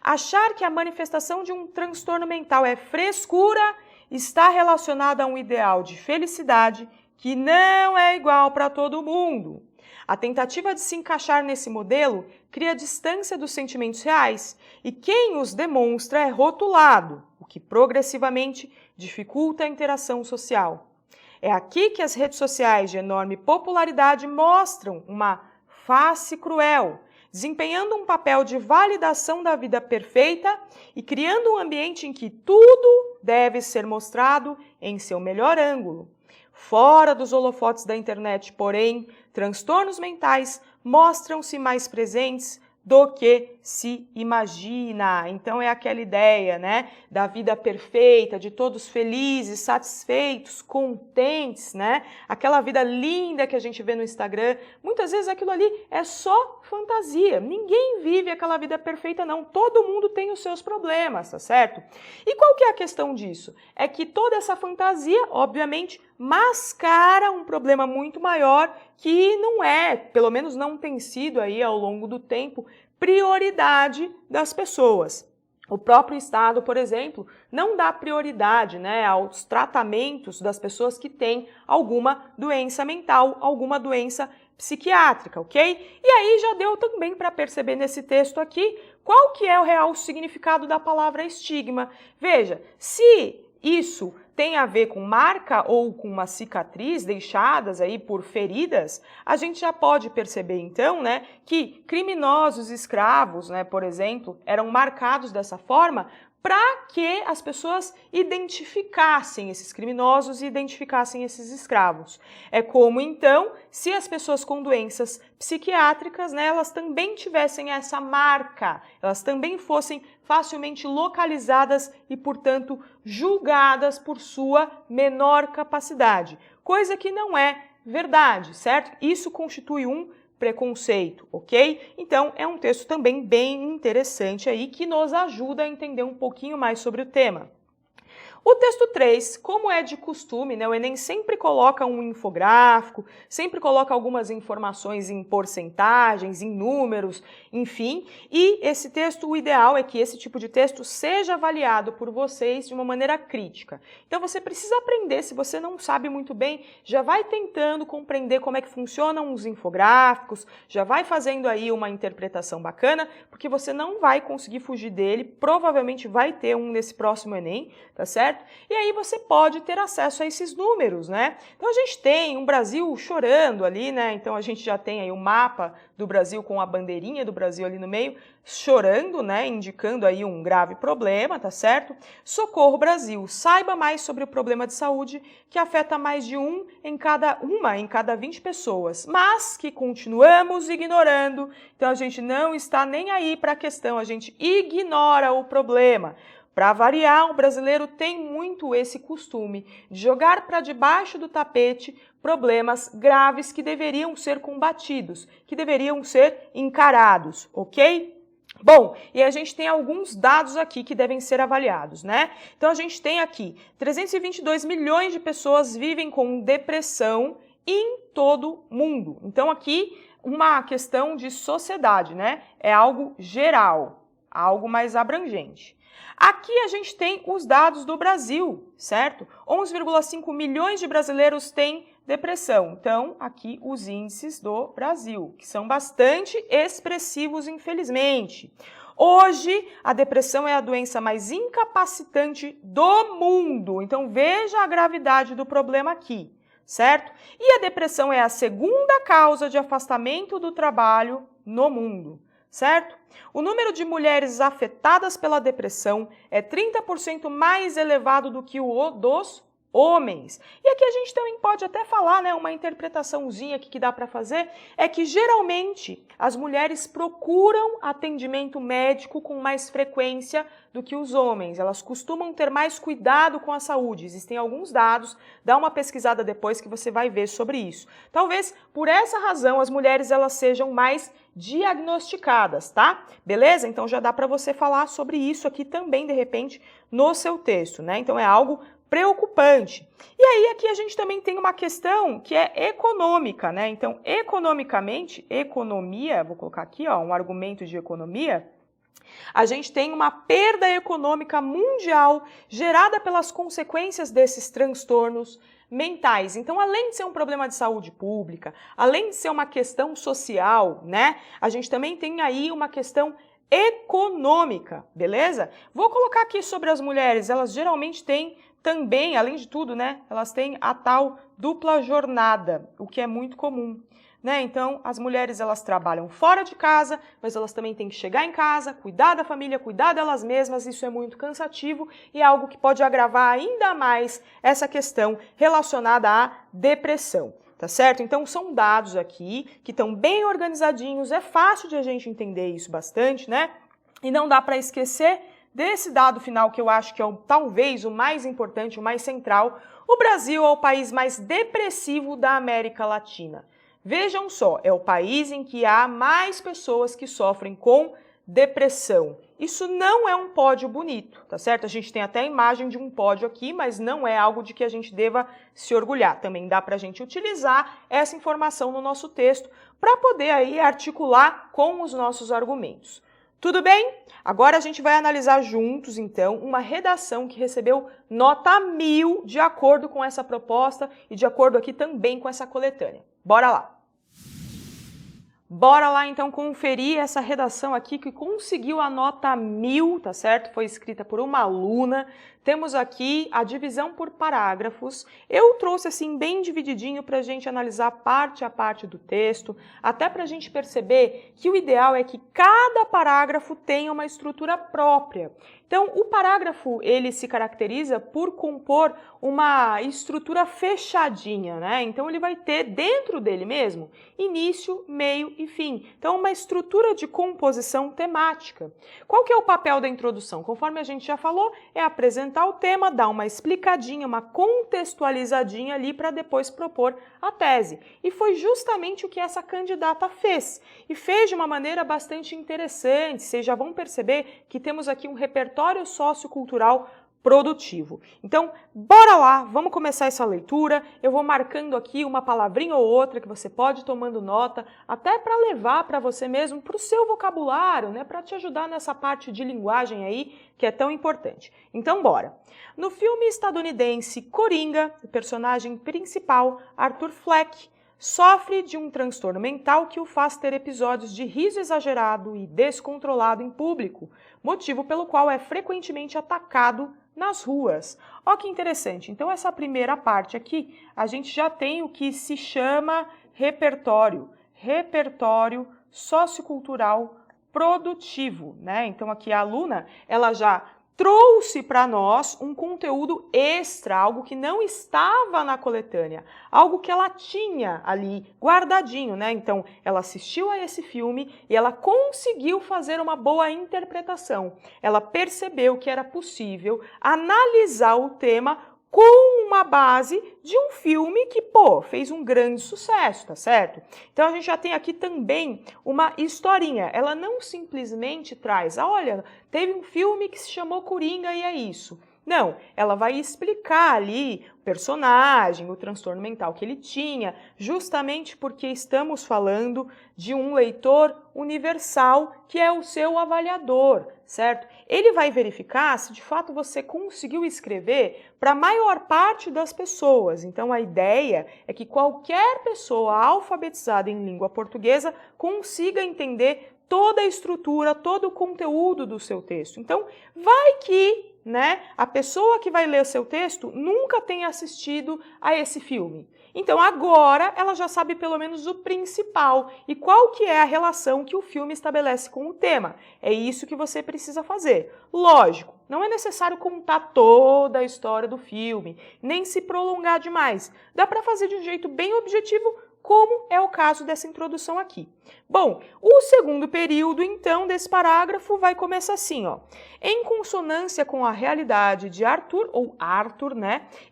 Achar que a manifestação de um transtorno mental é frescura está relacionada a um ideal de felicidade que não é igual para todo mundo. A tentativa de se encaixar nesse modelo cria distância dos sentimentos reais e quem os demonstra é rotulado, o que progressivamente dificulta a interação social. É aqui que as redes sociais de enorme popularidade mostram uma face cruel, desempenhando um papel de validação da vida perfeita e criando um ambiente em que tudo deve ser mostrado em seu melhor ângulo. Fora dos holofotes da internet, porém, transtornos mentais mostram-se mais presentes do que se imagina. Então é aquela ideia, né, da vida perfeita, de todos felizes, satisfeitos, contentes, né? Aquela vida linda que a gente vê no Instagram. Muitas vezes aquilo ali é só fantasia. Ninguém vive aquela vida perfeita, não. Todo mundo tem os seus problemas, tá certo? E qual que é a questão disso? É que toda essa fantasia, obviamente, mascara um problema muito maior que não é, pelo menos não tem sido aí ao longo do tempo, prioridade das pessoas. O próprio Estado, por exemplo, não dá prioridade, né, aos tratamentos das pessoas que têm alguma doença mental, alguma doença psiquiátrica, ok? E aí já deu também para perceber nesse texto aqui qual que é o real significado da palavra estigma. Veja, se isso tem a ver com marca ou com uma cicatriz deixadas aí por feridas, a gente já pode perceber então, né, que criminosos escravos, né, por exemplo, eram marcados dessa forma para que as pessoas identificassem esses criminosos e identificassem esses escravos. É como, então, se as pessoas com doenças psiquiátricas, né, elas também tivessem essa marca, elas também fossem facilmente localizadas e, portanto, julgadas por sua menor capacidade, coisa que não é verdade, certo? Isso constitui um preconceito, ok? Então, é um texto também bem interessante aí que nos ajuda a entender um pouquinho mais sobre o tema. O texto 3, como é de costume, né, o Enem sempre coloca um infográfico, sempre coloca algumas informações em porcentagens, em números, enfim, e esse texto, o ideal é que esse tipo de texto seja avaliado por vocês de uma maneira crítica. Então você precisa aprender, se você não sabe muito bem, já vai tentando compreender como é que funcionam os infográficos, já vai fazendo aí uma interpretação bacana, porque você não vai conseguir fugir dele, provavelmente vai ter um nesse próximo Enem, tá certo? E aí você pode ter acesso a esses números, né? Então a gente tem um Brasil chorando ali, né? Então a gente já tem aí o mapa do Brasil com a bandeirinha do Brasil ali no meio, chorando, né? Indicando aí um grave problema, tá certo? Socorro Brasil, saiba mais sobre o problema de saúde que afeta mais de uma em cada 20 pessoas, mas que continuamos ignorando. Então a gente não está nem aí para a questão, a gente ignora o problema. Para variar, o brasileiro tem muito esse costume de jogar para debaixo do tapete problemas graves que deveriam ser combatidos, que deveriam ser encarados, ok? Bom, e a gente tem alguns dados aqui que devem ser avaliados, né? Então a gente tem aqui 322 milhões de pessoas vivem com depressão em todo o mundo. Então aqui uma questão de sociedade, né? É algo geral, algo mais abrangente. Aqui a gente tem os dados do Brasil, certo? 11,5 milhões de brasileiros têm depressão. Então, aqui os índices do Brasil, que são bastante expressivos, infelizmente. Hoje, a depressão é a doença mais incapacitante do mundo. Então, veja a gravidade do problema aqui, certo? E a depressão é a segunda causa de afastamento do trabalho no mundo. Certo? O número de mulheres afetadas pela depressão é 30% mais elevado do que o dos homens. E aqui a gente também pode até falar, né, uma interpretaçãozinha aqui que dá para fazer, é que geralmente as mulheres procuram atendimento médico com mais frequência do que os homens. Elas costumam ter mais cuidado com a saúde. Existem alguns dados, dá uma pesquisada depois que você vai ver sobre isso. Talvez por essa razão as mulheres elas sejam mais diagnosticadas, tá? Beleza? Então já dá para você falar sobre isso aqui também, de repente, no seu texto, né? Então é algo preocupante. E aí aqui a gente também tem uma questão que é econômica, né? Então, economicamente, economia, vou colocar aqui, ó, um argumento de economia, a gente tem uma perda econômica mundial gerada pelas consequências desses transtornos mentais. Então, além de ser um problema de saúde pública, além de ser uma questão social, né? A gente também tem aí uma questão econômica, beleza? Vou colocar aqui sobre as mulheres, elas geralmente têm também, além de tudo, né, elas têm a tal dupla jornada, o que é muito comum, né? Então, as mulheres elas trabalham fora de casa, mas elas também têm que chegar em casa, cuidar da família, cuidar delas mesmas, isso é muito cansativo e é algo que pode agravar ainda mais essa questão relacionada à depressão. Tá certo? Então, são dados aqui que estão bem organizadinhos, é fácil de a gente entender isso bastante, né? E não dá para esquecer desse dado final que eu acho que é talvez o mais importante, o mais central. O Brasil é o país mais depressivo da América Latina. Vejam só, é o país em que há mais pessoas que sofrem com depressão. Isso não é um pódio bonito, tá certo? A gente tem até a imagem de um pódio aqui, mas não é algo de que a gente deva se orgulhar. Também dá para a gente utilizar essa informação no nosso texto para poder aí articular com os nossos argumentos. Tudo bem? Agora a gente vai analisar juntos, então, uma redação que recebeu nota 1000 de acordo com essa proposta e de acordo aqui também com essa coletânea. Bora lá! Bora lá, então, conferir essa redação aqui que conseguiu a nota 1000, tá certo? Foi escrita por uma aluna. Temos aqui a divisão por parágrafos. Eu trouxe assim bem divididinho para a gente analisar parte a parte do texto, até para a gente perceber que o ideal é que cada parágrafo tenha uma estrutura própria. Então, o parágrafo, ele se caracteriza por compor uma estrutura fechadinha, né? Então, ele vai ter dentro dele mesmo início, meio e fim. Então, uma estrutura de composição temática. Qual que é o papel da introdução? Conforme a gente já falou, é apresentar o tema, dar uma explicadinha, uma contextualizadinha ali para depois propor a tese. E foi justamente o que essa candidata fez. E fez de uma maneira bastante interessante. Vocês já vão perceber que temos aqui um repertório sociocultural produtivo. Então, bora lá, vamos começar essa leitura. Eu vou marcando aqui uma palavrinha ou outra que você pode ir tomando nota, até para levar para você mesmo, para o seu vocabulário, né, para te ajudar nessa parte de linguagem aí, que é tão importante. Então, bora. No filme estadunidense Coringa, o personagem principal, Arthur Fleck, sofre de um transtorno mental que o faz ter episódios de riso exagerado e descontrolado em público, motivo pelo qual é frequentemente atacado nas ruas. Olha que interessante. Então, essa primeira parte aqui, a gente já tem o que se chama repertório sociocultural produtivo, né? Então, aqui a aluna, ela já trouxe para nós um conteúdo extra, algo que não estava na coletânea, algo que ela tinha ali guardadinho, né? Então, ela assistiu a esse filme e ela conseguiu fazer uma boa interpretação. Ela percebeu que era possível analisar o tema com uma base de um filme que, fez um grande sucesso, tá certo? Então, a gente já tem aqui também uma historinha. Ela não simplesmente traz, olha, teve um filme que se chamou Coringa e é isso. Não, ela vai explicar ali o personagem, o transtorno mental que ele tinha, justamente porque estamos falando de um leitor universal que é o seu avaliador, certo? Ele vai verificar se de fato você conseguiu escrever para a maior parte das pessoas. Então, a ideia é que qualquer pessoa alfabetizada em língua portuguesa consiga entender toda a estrutura, todo o conteúdo do seu texto. Então, vai que a pessoa que vai ler o seu texto nunca tenha assistido a esse filme. Então, agora ela já sabe pelo menos o principal e qual que é a relação que o filme estabelece com o tema. É isso que você precisa fazer. Lógico, não é necessário contar toda a história do filme, nem se prolongar demais. Dá para fazer de um jeito bem objetivo, como é o caso dessa introdução aqui. Bom, o segundo período, então, desse parágrafo vai começar assim, ó. Em consonância com a realidade de Arthur, ou Arthur,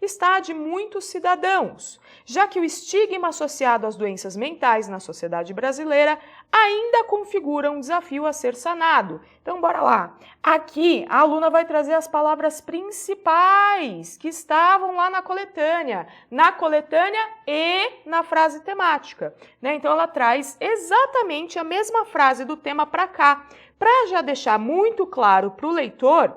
está de muitos cidadãos, já que o estigma associado às doenças mentais na sociedade brasileira ainda configura um desafio a ser sanado. Então, bora lá. Aqui, a aluna vai trazer as palavras principais que estavam lá na coletânea e na frase temática, Então, ela traz exatamente a mesma frase do tema para cá, para já deixar muito claro para o leitor,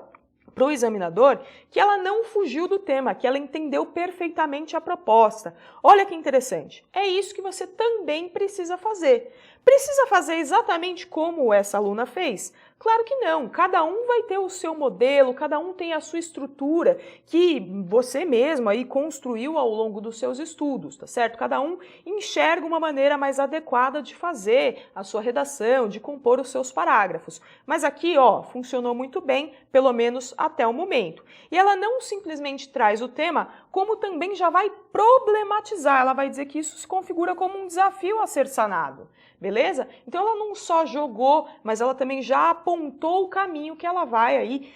para o examinador, que ela não fugiu do tema, que ela entendeu perfeitamente a proposta. Olha que interessante. É isso que você também precisa fazer. Precisa fazer exatamente como essa aluna fez? Claro que não. Cada um vai ter o seu modelo, cada um tem a sua estrutura que você mesmo aí construiu ao longo dos seus estudos, tá certo? Cada um enxerga uma maneira mais adequada de fazer a sua redação, de compor os seus parágrafos. Mas aqui, funcionou muito bem, pelo menos até o momento. E ela não simplesmente traz o tema, como também já vai problematizar. Ela vai dizer que isso se configura como um desafio a ser sanado. Beleza? Então, ela não só jogou, mas ela também já apontou o caminho que ela vai aí,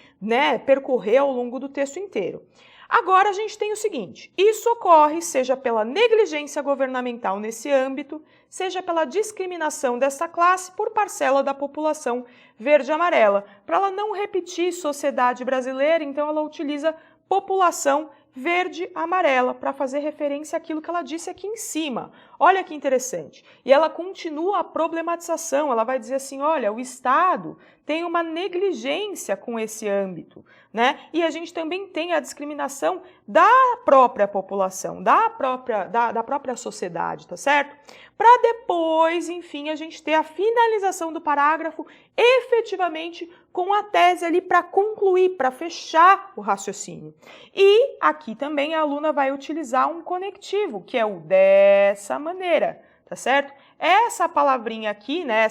percorrer ao longo do texto inteiro. Agora, a gente tem o seguinte, isso ocorre seja pela negligência governamental nesse âmbito, seja pela discriminação dessa classe por parcela da população verde e amarela. Para ela não repetir sociedade brasileira, então ela utiliza população verde-amarela, para fazer referência àquilo que ela disse aqui em cima. Olha que interessante. E ela continua a problematização, ela vai dizer assim, olha, o Estado tem uma negligência com esse âmbito, né? E a gente também tem a discriminação da própria população, da própria sociedade, tá certo? Para depois, enfim, a gente ter a finalização do parágrafo efetivamente com a tese ali para concluir, para fechar o raciocínio. E aqui também a aluna vai utilizar um conectivo, que é o dessa maneira, tá certo? Essa palavrinha aqui, né,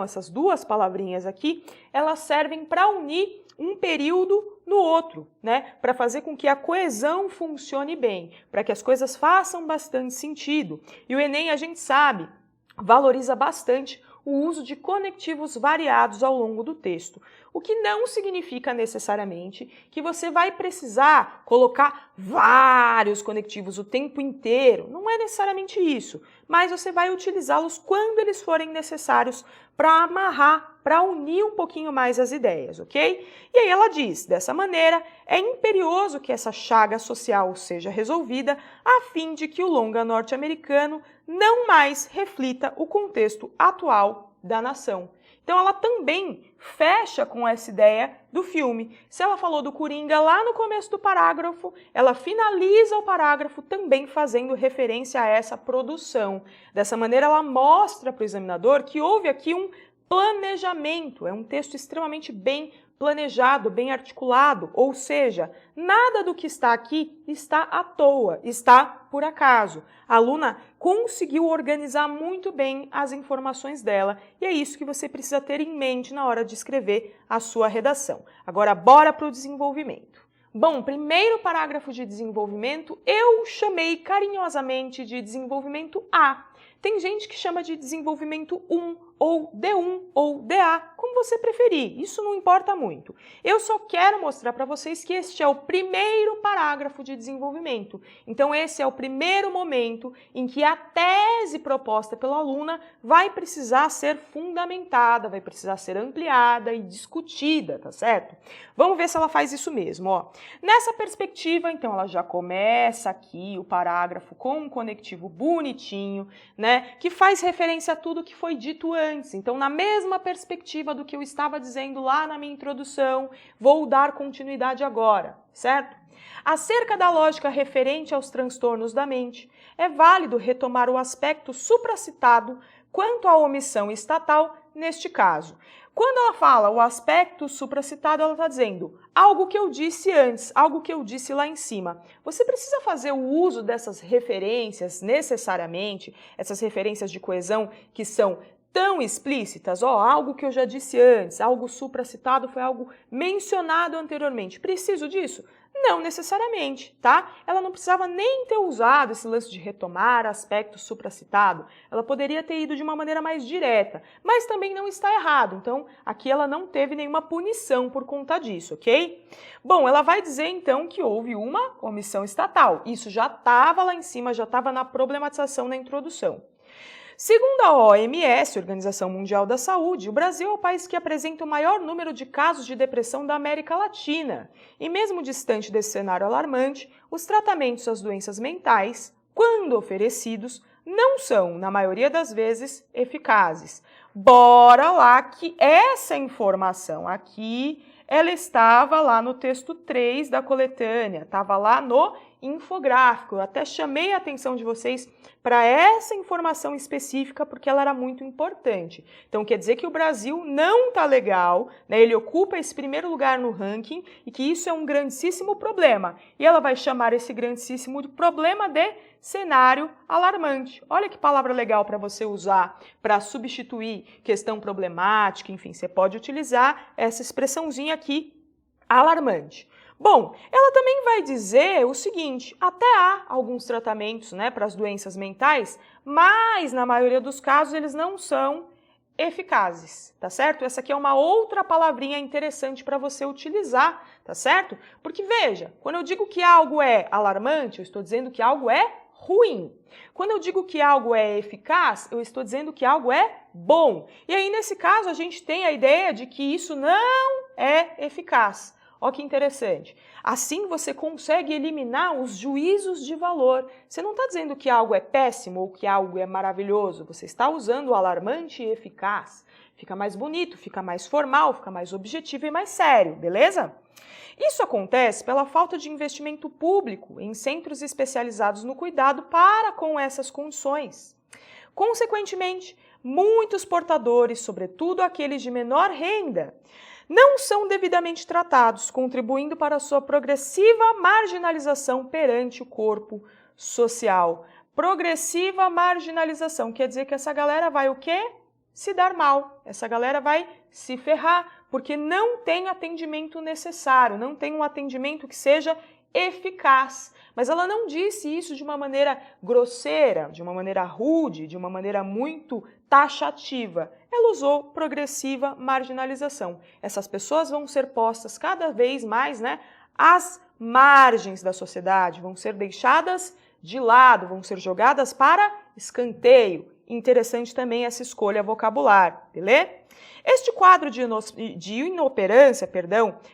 essas duas palavrinhas aqui, elas servem para unir um período no outro, né, para fazer com que a coesão funcione bem, para que as coisas façam bastante sentido. E o Enem, a gente sabe, valoriza bastante o uso de conectivos variados ao longo do texto, o que não significa necessariamente que você vai precisar colocar vários conectivos o tempo inteiro, não é necessariamente isso, mas você vai utilizá-los quando eles forem necessários para amarrar, para unir um pouquinho mais as ideias, ok? E aí ela diz, dessa maneira, é imperioso que essa chaga social seja resolvida a fim de que o longa norte-americano não mais reflita o contexto atual da nação. Então ela também fecha com essa ideia do filme. Se ela falou do Coringa lá no começo do parágrafo, ela finaliza o parágrafo também fazendo referência a essa produção. Dessa maneira ela mostra para o examinador que houve aqui um planejamento, é um texto extremamente bem planejado, bem articulado, ou seja, nada do que está aqui está à toa, está por acaso. A aluna conseguiu organizar muito bem as informações dela e é isso que você precisa ter em mente na hora de escrever a sua redação. Agora, bora para o desenvolvimento. Bom, primeiro parágrafo de desenvolvimento eu chamei carinhosamente de desenvolvimento A. Tem gente que chama de desenvolvimento 1, ou D1, ou DA, como você preferir, isso não importa muito. Eu só quero mostrar para vocês que este é o primeiro parágrafo de desenvolvimento. Então esse é o primeiro momento em que a tese proposta pela aluna vai precisar ser fundamentada, vai precisar ser ampliada e discutida, tá certo? Vamos ver se ela faz isso mesmo, ó. Nessa perspectiva, então, ela já começa aqui o parágrafo com um conectivo bonitinho, né, que faz referência a tudo que foi dito antes. Então, na mesma perspectiva do que eu estava dizendo lá na minha introdução, vou dar continuidade agora, certo? Acerca da lógica referente aos transtornos da mente, é válido retomar o aspecto supracitado quanto à omissão estatal neste caso. Quando ela fala o aspecto supracitado, ela está dizendo algo que eu disse antes, algo que eu disse lá em cima. Você precisa fazer o uso dessas referências necessariamente, essas referências de coesão que são tão explícitas, ó, algo que eu já disse antes, algo supracitado foi algo mencionado anteriormente. Preciso disso? Não necessariamente, tá? Ela não precisava nem ter usado esse lance de retomar aspecto supracitado. Ela poderia ter ido de uma maneira mais direta, mas também não está errado. Então, aqui ela não teve nenhuma punição por conta disso, ok? Bom, ela vai dizer então que houve uma omissão estatal. Isso já estava lá em cima, já estava na problematização na introdução. Segundo a OMS, Organização Mundial da Saúde, o Brasil é o país que apresenta o maior número de casos de depressão da América Latina. E mesmo distante desse cenário alarmante, os tratamentos às doenças mentais, quando oferecidos, não são, na maioria das vezes, eficazes. Bora lá que essa informação aqui, ela estava lá no texto 3 da coletânea, estava lá no infográfico. Eu até chamei a atenção de vocês para essa informação específica porque ela era muito importante. Então quer dizer que o Brasil não está legal, né? Ele ocupa esse primeiro lugar no ranking e que isso é um grandíssimo problema. E ela vai chamar esse grandíssimo problema de cenário alarmante. Olha que palavra legal para você usar para substituir questão problemática, enfim, você pode utilizar essa expressãozinha aqui, alarmante. Bom, ela também vai dizer o seguinte, até há alguns tratamentos, né, para as doenças mentais, mas na maioria dos casos eles não são eficazes, tá certo? Essa aqui é uma outra palavrinha interessante para você utilizar, tá certo? Porque veja, quando eu digo que algo é alarmante, eu estou dizendo que algo é ruim. Quando eu digo que algo é eficaz, eu estou dizendo que algo é bom. E aí, nesse caso, a gente tem a ideia de que isso não é eficaz. Olha que interessante. Assim você consegue eliminar os juízos de valor. Você não está dizendo que algo é péssimo ou que algo é maravilhoso. Você está usando o alarmante e eficaz. Fica mais bonito, fica mais formal, fica mais objetivo e mais sério, beleza? Isso acontece pela falta de investimento público em centros especializados no cuidado para com essas condições. Consequentemente, muitos portadores, sobretudo aqueles de menor renda, não são devidamente tratados, contribuindo para a sua progressiva marginalização perante o corpo social. Progressiva marginalização quer dizer que essa galera vai o quê? Se dar mal. Essa galera vai se ferrar, porque não tem atendimento necessário, não tem um atendimento que seja eficaz. Mas ela não disse isso de uma maneira grosseira, de uma maneira rude, de uma maneira muito taxativa. Ela usou progressiva marginalização. Essas pessoas vão ser postas cada vez mais, às margens da sociedade, vão ser deixadas de lado, vão ser jogadas para escanteio. Interessante também essa escolha vocabular, beleza? Este quadro de inoperância,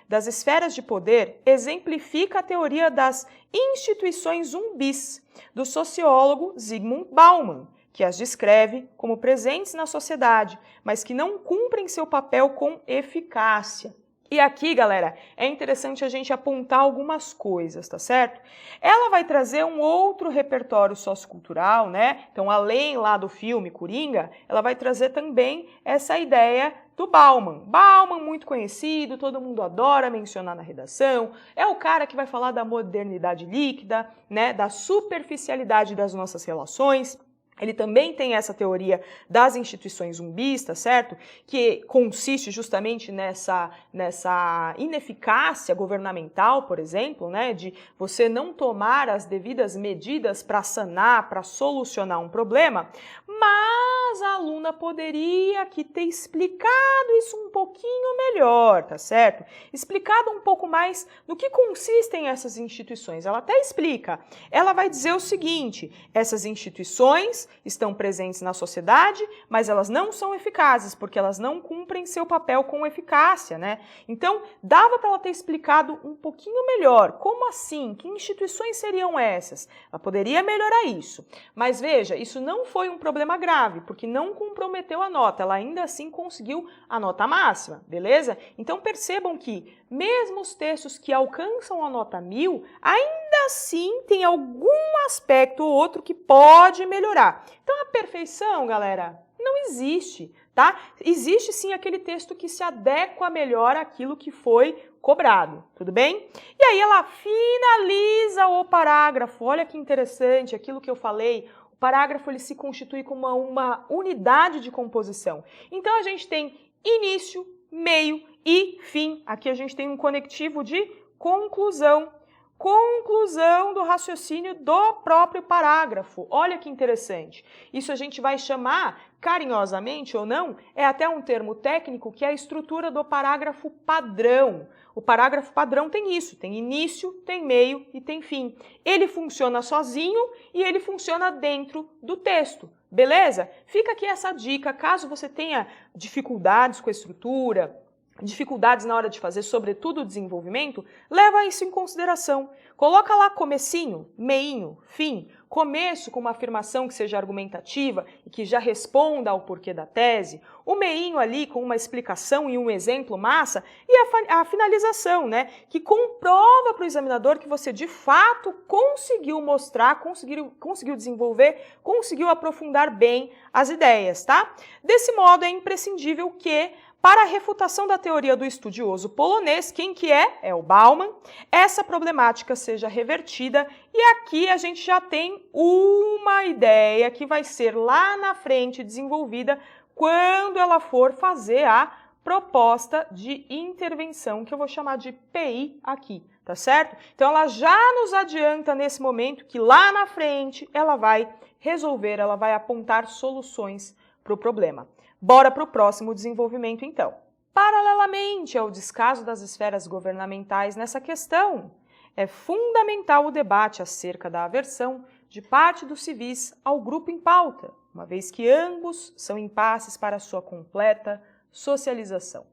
das esferas de poder exemplifica a teoria das instituições zumbis do sociólogo Zygmunt Bauman, que as descreve como presentes na sociedade, mas que não cumprem seu papel com eficácia. E aqui, galera, é interessante a gente apontar algumas coisas, tá certo? Ela vai trazer um outro repertório sociocultural, Então, além lá do filme Coringa, ela vai trazer também essa ideia do Bauman. Bauman, muito conhecido, todo mundo adora mencionar na redação, é o cara que vai falar da modernidade líquida, da superficialidade das nossas relações. Ele também tem essa teoria das instituições zumbis, tá certo? Que consiste justamente nessa ineficácia governamental, por exemplo, de você não tomar as devidas medidas para sanar, para solucionar um problema, mas a aluna poderia aqui ter explicado isso um pouquinho melhor, tá certo? Explicado um pouco mais no que consistem essas instituições. Ela até explica. Ela vai dizer o seguinte: essas instituições estão presentes na sociedade, mas elas não são eficazes, porque elas não cumprem seu papel com eficácia, Então, dava para ela ter explicado um pouquinho melhor. Como assim? Que instituições seriam essas? Ela poderia melhorar isso. Mas veja, isso não foi um problema grave, porque não comprometeu a nota. Ela ainda assim conseguiu a nota máxima, beleza? Então, percebam que mesmo os textos que alcançam a nota 1000, ainda assim tem algum aspecto ou outro que pode melhorar. Então, a perfeição, galera, não existe, tá? Existe sim aquele texto que se adequa melhor àquilo que foi cobrado, tudo bem? E aí ela finaliza o parágrafo. Olha que interessante, aquilo que eu falei. O parágrafo ele se constitui como uma unidade de composição. Então, a gente tem início, meio e fim. Aqui a gente tem um conectivo de conclusão. Conclusão do raciocínio do próprio parágrafo. Olha que interessante. Isso a gente vai chamar, carinhosamente ou não, é até um termo técnico, que é a estrutura do parágrafo padrão. O parágrafo padrão tem isso, tem início, tem meio e tem fim. Ele funciona sozinho e ele funciona dentro do texto. Beleza? Fica aqui essa dica, caso você tenha dificuldades com a estrutura, dificuldades na hora de fazer, sobretudo o desenvolvimento, leva isso em consideração. Coloca lá comecinho, meinho, fim, começo com uma afirmação que seja argumentativa e que já responda ao porquê da tese, o meinho ali com uma explicação e um exemplo massa, e a finalização, que comprova para o examinador que você de fato conseguiu mostrar, conseguiu desenvolver, conseguiu aprofundar bem as ideias, tá? Desse modo é imprescindível que para a refutação da teoria do estudioso polonês, quem que é? É o Bauman, essa problemática seja revertida, e aqui a gente já tem uma ideia que vai ser lá na frente desenvolvida quando ela for fazer a proposta de intervenção, que eu vou chamar de PI aqui, tá certo? Então ela já nos adianta nesse momento que lá na frente ela vai resolver, ela vai apontar soluções para o problema. Bora para o próximo desenvolvimento, então. Paralelamente ao descaso das esferas governamentais nessa questão, é fundamental o debate acerca da aversão de parte dos civis ao grupo em pauta, uma vez que ambos são impasses para sua completa socialização.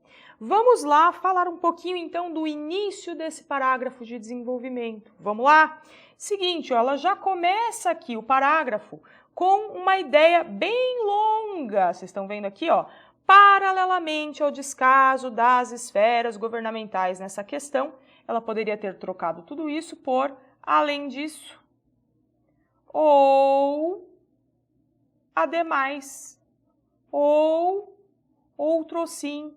Vamos lá falar um pouquinho então do início desse parágrafo de desenvolvimento. Vamos lá? Seguinte, ó, ela já começa aqui o parágrafo com uma ideia bem longa. Vocês estão vendo aqui, ó? Paralelamente ao descaso das esferas governamentais nessa questão, ela poderia ter trocado tudo isso por além disso ou ademais ou outro sim,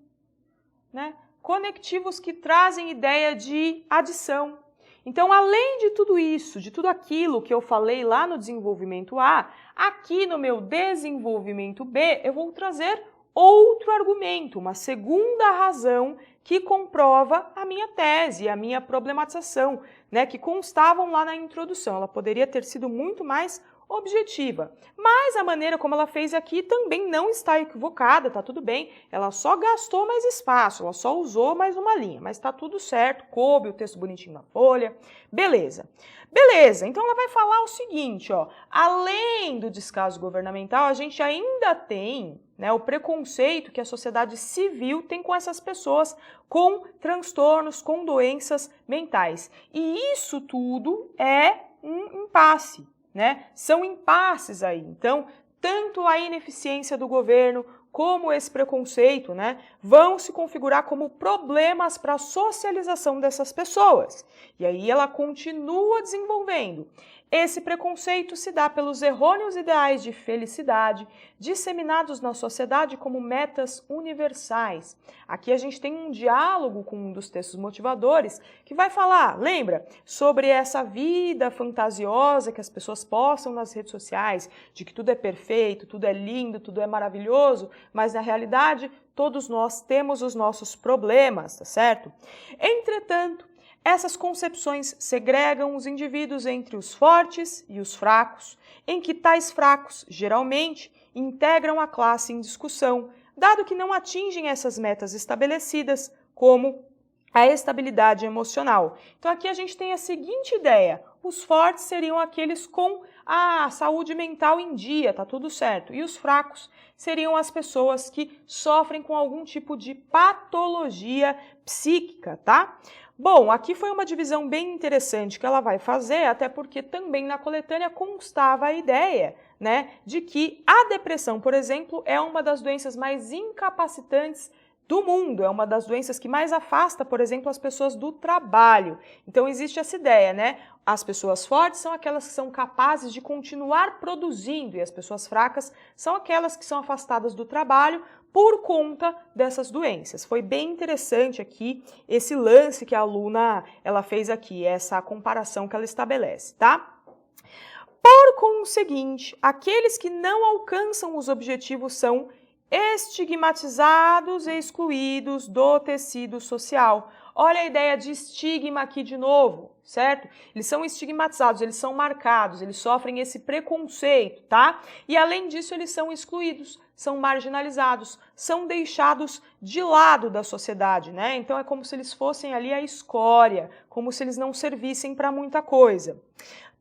né? Conectivos que trazem ideia de adição. Então, além de tudo isso, de tudo aquilo que eu falei lá no desenvolvimento A, aqui no meu desenvolvimento B, eu vou trazer outro argumento, uma segunda razão que comprova a minha tese, a minha problematização, né, que constavam lá na introdução. Ela poderia ter sido muito mais objetiva, mas a maneira como ela fez aqui também não está equivocada, tá tudo bem, ela só gastou mais espaço, ela só usou mais uma linha, mas tá tudo certo, coube o texto bonitinho na folha, beleza. Beleza, então ela vai falar o seguinte, ó, além do descaso governamental, a gente ainda tem, né, o preconceito que a sociedade civil tem com essas pessoas com transtornos, com doenças mentais, e isso tudo é um impasse. Né? São impasses aí. Então, tanto a ineficiência do governo como esse preconceito, né, vão se configurar como problemas para a socialização dessas pessoas. E aí ela continua desenvolvendo. Esse preconceito se dá pelos errôneos ideais de felicidade disseminados na sociedade como metas universais. Aqui a gente tem um diálogo com um dos textos motivadores que vai falar, lembra, sobre essa vida fantasiosa que as pessoas postam nas redes sociais, de que tudo é perfeito, tudo é lindo, tudo é maravilhoso, mas na realidade todos nós temos os nossos problemas, tá certo? Entretanto, essas concepções segregam os indivíduos entre os fortes e os fracos, em que tais fracos, geralmente, integram a classe em discussão, dado que não atingem essas metas estabelecidas, como a estabilidade emocional. Então aqui a gente tem a seguinte ideia, os fortes seriam aqueles com a saúde mental em dia, tá tudo certo, e os fracos seriam as pessoas que sofrem com algum tipo de patologia psíquica, tá? Bom, aqui foi uma divisão bem interessante que ela vai fazer, até porque também na coletânea constava a ideia, né, de que a depressão, por exemplo, é uma das doenças mais incapacitantes do mundo, é uma das doenças que mais afasta, por exemplo, as pessoas do trabalho. Então existe essa ideia, né? As pessoas fortes são aquelas que são capazes de continuar produzindo e as pessoas fracas são aquelas que são afastadas do trabalho por conta dessas doenças. Foi bem interessante aqui esse lance que a aluna ela fez aqui, essa comparação que ela estabelece, tá? Por conseguinte, aqueles que não alcançam os objetivos são estigmatizados e excluídos do tecido social. Olha a ideia de estigma aqui de novo, certo? Eles são estigmatizados, eles são marcados, eles sofrem esse preconceito, tá? E além disso, eles são excluídos, são marginalizados, são deixados de lado da sociedade, né? Então é como se eles fossem ali a escória, como se eles não servissem para muita coisa.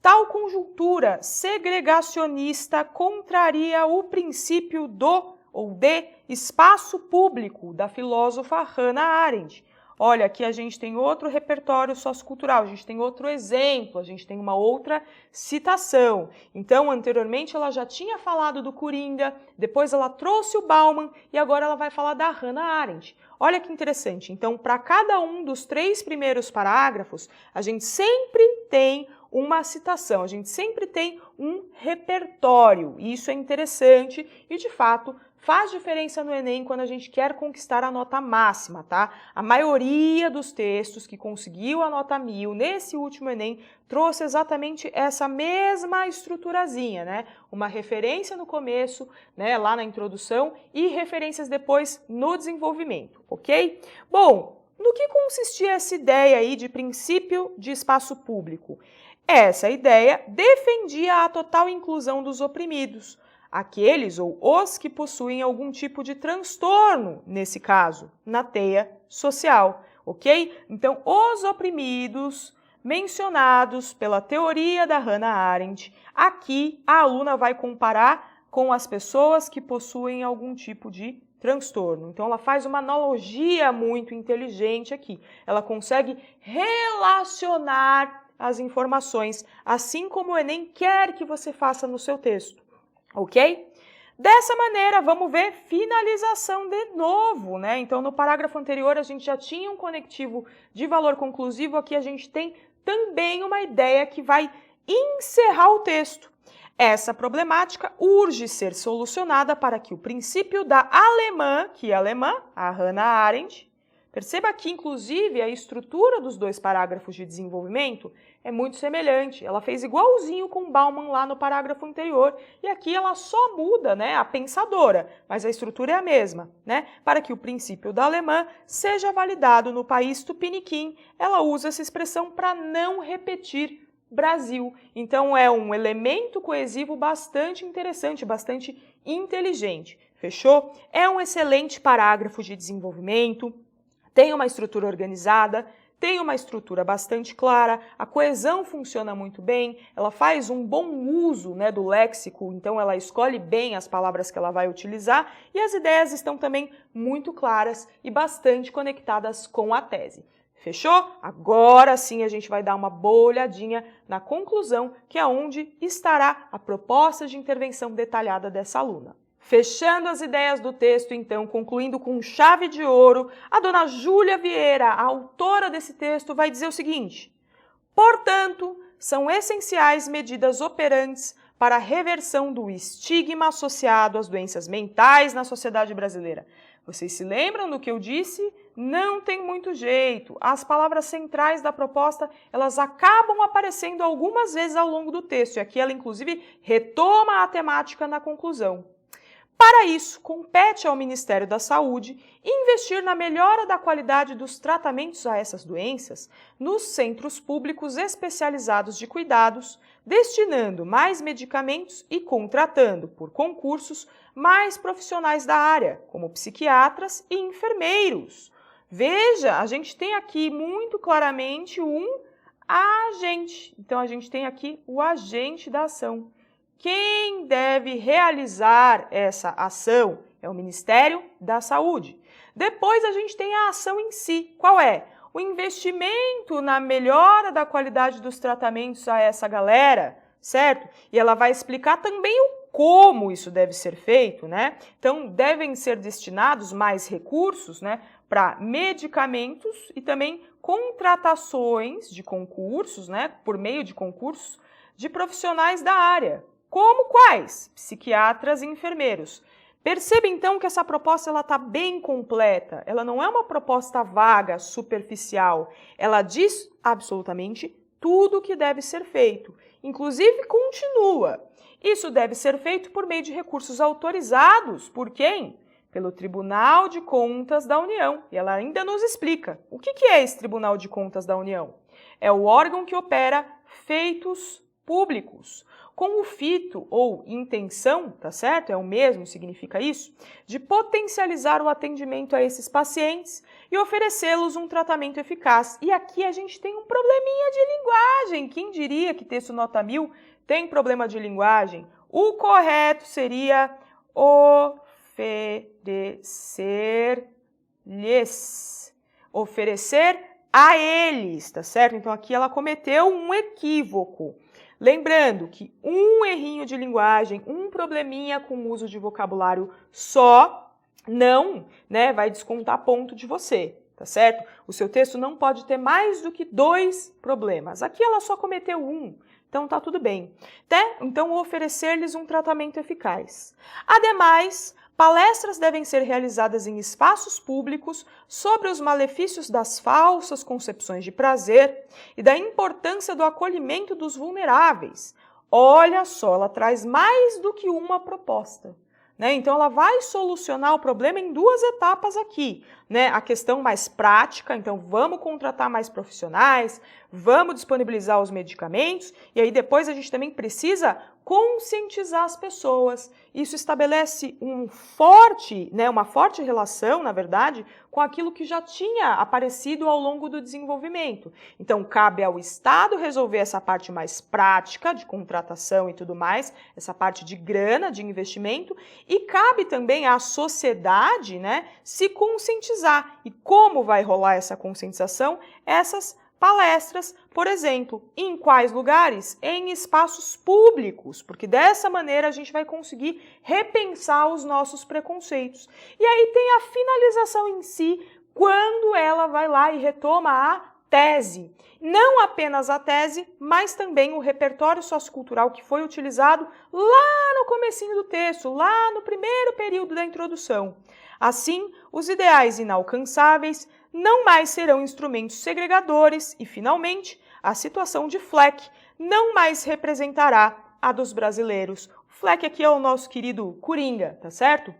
Tal conjuntura segregacionista contraria o princípio do ou de espaço público da filósofa Hannah Arendt. Olha, aqui a gente tem outro repertório sociocultural, a gente tem outro exemplo, a gente tem uma outra citação. Então, anteriormente ela já tinha falado do Coringa, depois ela trouxe o Bauman e agora ela vai falar da Hannah Arendt. Olha que interessante. Então, para cada um dos 3 primeiros parágrafos, a gente sempre tem uma citação, a gente sempre tem um repertório. Isso é interessante e, de fato, faz diferença no Enem quando a gente quer conquistar a nota máxima, tá? A maioria dos textos que conseguiu a nota 1000 nesse último Enem trouxe exatamente essa mesma estruturazinha, né? Uma referência no começo, né, lá na introdução, e referências depois no desenvolvimento, ok? Bom, no que consistia essa ideia aí de princípio de espaço público? Essa ideia defendia a total inclusão dos oprimidos, aqueles ou os que possuem algum tipo de transtorno, nesse caso, na teia social, ok? Então, os oprimidos mencionados pela teoria da Hannah Arendt, aqui a aluna vai comparar com as pessoas que possuem algum tipo de transtorno. Então, ela faz uma analogia muito inteligente aqui. Ela consegue relacionar as informações, assim como o Enem quer que você faça no seu texto, ok? Dessa maneira, vamos ver finalização de novo, né? Então, no parágrafo anterior, a gente já tinha um conectivo de valor conclusivo, aqui a gente tem também uma ideia que vai encerrar o texto. Essa problemática urge ser solucionada para que o princípio da alemã, que é alemã, a Hannah Arendt, perceba que, inclusive, a estrutura dos dois parágrafos de desenvolvimento é muito semelhante. Ela fez igualzinho com Bauman lá no parágrafo anterior, e aqui ela só muda, né, a pensadora, mas a estrutura é a mesma, né? Para que o princípio da alemã seja validado no país tupiniquim, ela usa essa expressão para não repetir Brasil. Então, é um elemento coesivo bastante interessante, bastante inteligente. Fechou? É um excelente parágrafo de desenvolvimento, tem uma estrutura organizada, tem uma estrutura bastante clara, a coesão funciona muito bem, ela faz um bom uso, né, do léxico, então ela escolhe bem as palavras que ela vai utilizar e as ideias estão também muito claras e bastante conectadas com a tese. Fechou? Agora sim a gente vai dar uma boa olhadinha na conclusão, que é onde estará a proposta de intervenção detalhada dessa aluna. Fechando as ideias do texto, então, concluindo com chave de ouro, a dona Júlia Vieira, a autora desse texto, vai dizer o seguinte: portanto, são essenciais medidas operantes para a reversão do estigma associado às doenças mentais na sociedade brasileira. Vocês se lembram do que eu disse? Não tem muito jeito. As palavras centrais da proposta, elas acabam aparecendo algumas vezes ao longo do texto, e aqui ela, inclusive, retoma a temática na conclusão. Para isso, compete ao Ministério da Saúde investir na melhora da qualidade dos tratamentos a essas doenças nos centros públicos especializados de cuidados, destinando mais medicamentos e contratando, por concursos, mais profissionais da área, como psiquiatras e enfermeiros. Veja, a gente tem aqui muito claramente um agente. Então, a gente tem aqui o agente da ação. Quem deve realizar essa ação é o Ministério da Saúde. Depois a gente tem a ação em si. Qual é? O investimento na melhora da qualidade dos tratamentos a essa galera, certo? E ela vai explicar também o como isso deve ser feito, né? Então, devem ser destinados mais recursos, né, para medicamentos e também contratações de concursos, né, por meio de concursos, de profissionais da área. Como quais? Psiquiatras e enfermeiros. Perceba então que essa proposta está bem completa. Ela não é uma proposta vaga, superficial. Ela diz absolutamente tudo o que deve ser feito. Inclusive continua. Isso deve ser feito por meio de recursos autorizados. Por quem? Pelo Tribunal de Contas da União. E ela ainda nos explica. O que é esse Tribunal de Contas da União? É o órgão que opera feitos públicos, com o fito ou intenção, tá certo? É o mesmo, significa isso, de potencializar o atendimento a esses pacientes e oferecê-los um tratamento eficaz. E aqui a gente tem um probleminha de linguagem. Quem diria que texto nota 1000 tem problema de linguagem? O correto seria oferecer-lhes. Oferecer a eles, tá certo? Então aqui ela cometeu um equívoco. Lembrando que um errinho de linguagem, um probleminha com o uso de vocabulário só não, né, vai descontar ponto de você, tá certo? O seu texto não pode ter mais do que 2 problemas. Aqui ela só cometeu um, então tá tudo bem. Então, oferecer-lhes um tratamento eficaz. Ademais, palestras devem ser realizadas em espaços públicos sobre os malefícios das falsas concepções de prazer e da importância do acolhimento dos vulneráveis. Olha só, ela traz mais do que uma proposta, né? Então, ela vai solucionar o problema em 2 etapas aqui. né, a questão mais prática, então vamos contratar mais profissionais, vamos disponibilizar os medicamentos, e aí depois a gente também precisa conscientizar as pessoas. Isso estabelece uma forte relação, na verdade, com aquilo que já tinha aparecido ao longo do desenvolvimento. Então, cabe ao Estado resolver essa parte mais prática de contratação e tudo mais, essa parte de grana, de investimento, e cabe também à sociedade, né, se conscientizar. E como vai rolar essa conscientização? Essas palestras, por exemplo, em quais lugares? Em espaços públicos, porque dessa maneira a gente vai conseguir repensar os nossos preconceitos. E aí tem a finalização em si, quando ela vai lá e retoma a tese. Não apenas a tese, mas também o repertório sociocultural que foi utilizado lá no comecinho do texto, lá no primeiro período da introdução. Assim, os ideais inalcançáveis não mais serão instrumentos segregadores e, finalmente, a situação de Fleck não mais representará a dos brasileiros. O Fleck aqui é o nosso querido Coringa, tá certo?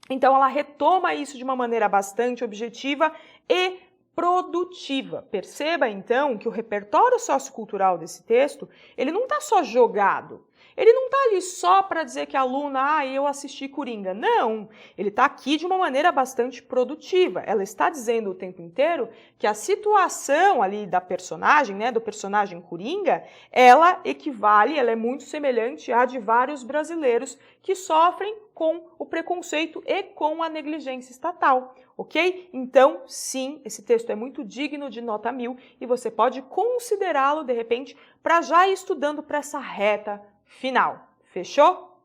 Então, ela retoma isso de uma maneira bastante objetiva e produtiva. Perceba, então, que o repertório sociocultural desse texto, ele não está só jogado. Ele não está ali só para dizer que a aluna, eu assisti Coringa. Não, ele está aqui de uma maneira bastante produtiva. Ela está dizendo o tempo inteiro que a situação ali da personagem, né, do personagem Coringa, ela é muito semelhante à de vários brasileiros que sofrem com o preconceito e com a negligência estatal, ok? Então, sim, esse texto é muito digno de nota 1000 e você pode considerá-lo, de repente, para já ir estudando para essa reta final. Fechou?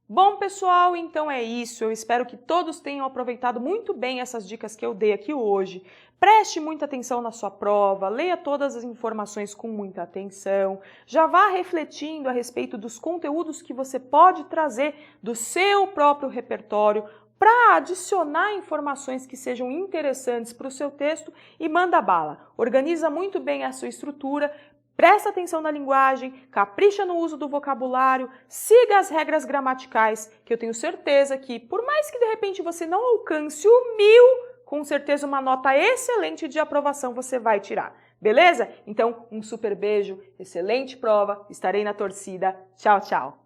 Bom, pessoal, então é isso. Eu espero que todos tenham aproveitado muito bem essas dicas que eu dei aqui hoje. Preste muita atenção na sua prova, leia todas as informações com muita atenção, já vá refletindo a respeito dos conteúdos que você pode trazer do seu próprio repertório para adicionar informações que sejam interessantes para o seu texto e manda bala. Organiza muito bem a sua estrutura, presta atenção na linguagem, capricha no uso do vocabulário, siga as regras gramaticais, que eu tenho certeza que, por mais que de repente você não alcance o 1000, com certeza uma nota excelente de aprovação você vai tirar. Beleza? Então, um super beijo, excelente prova, estarei na torcida. Tchau, tchau!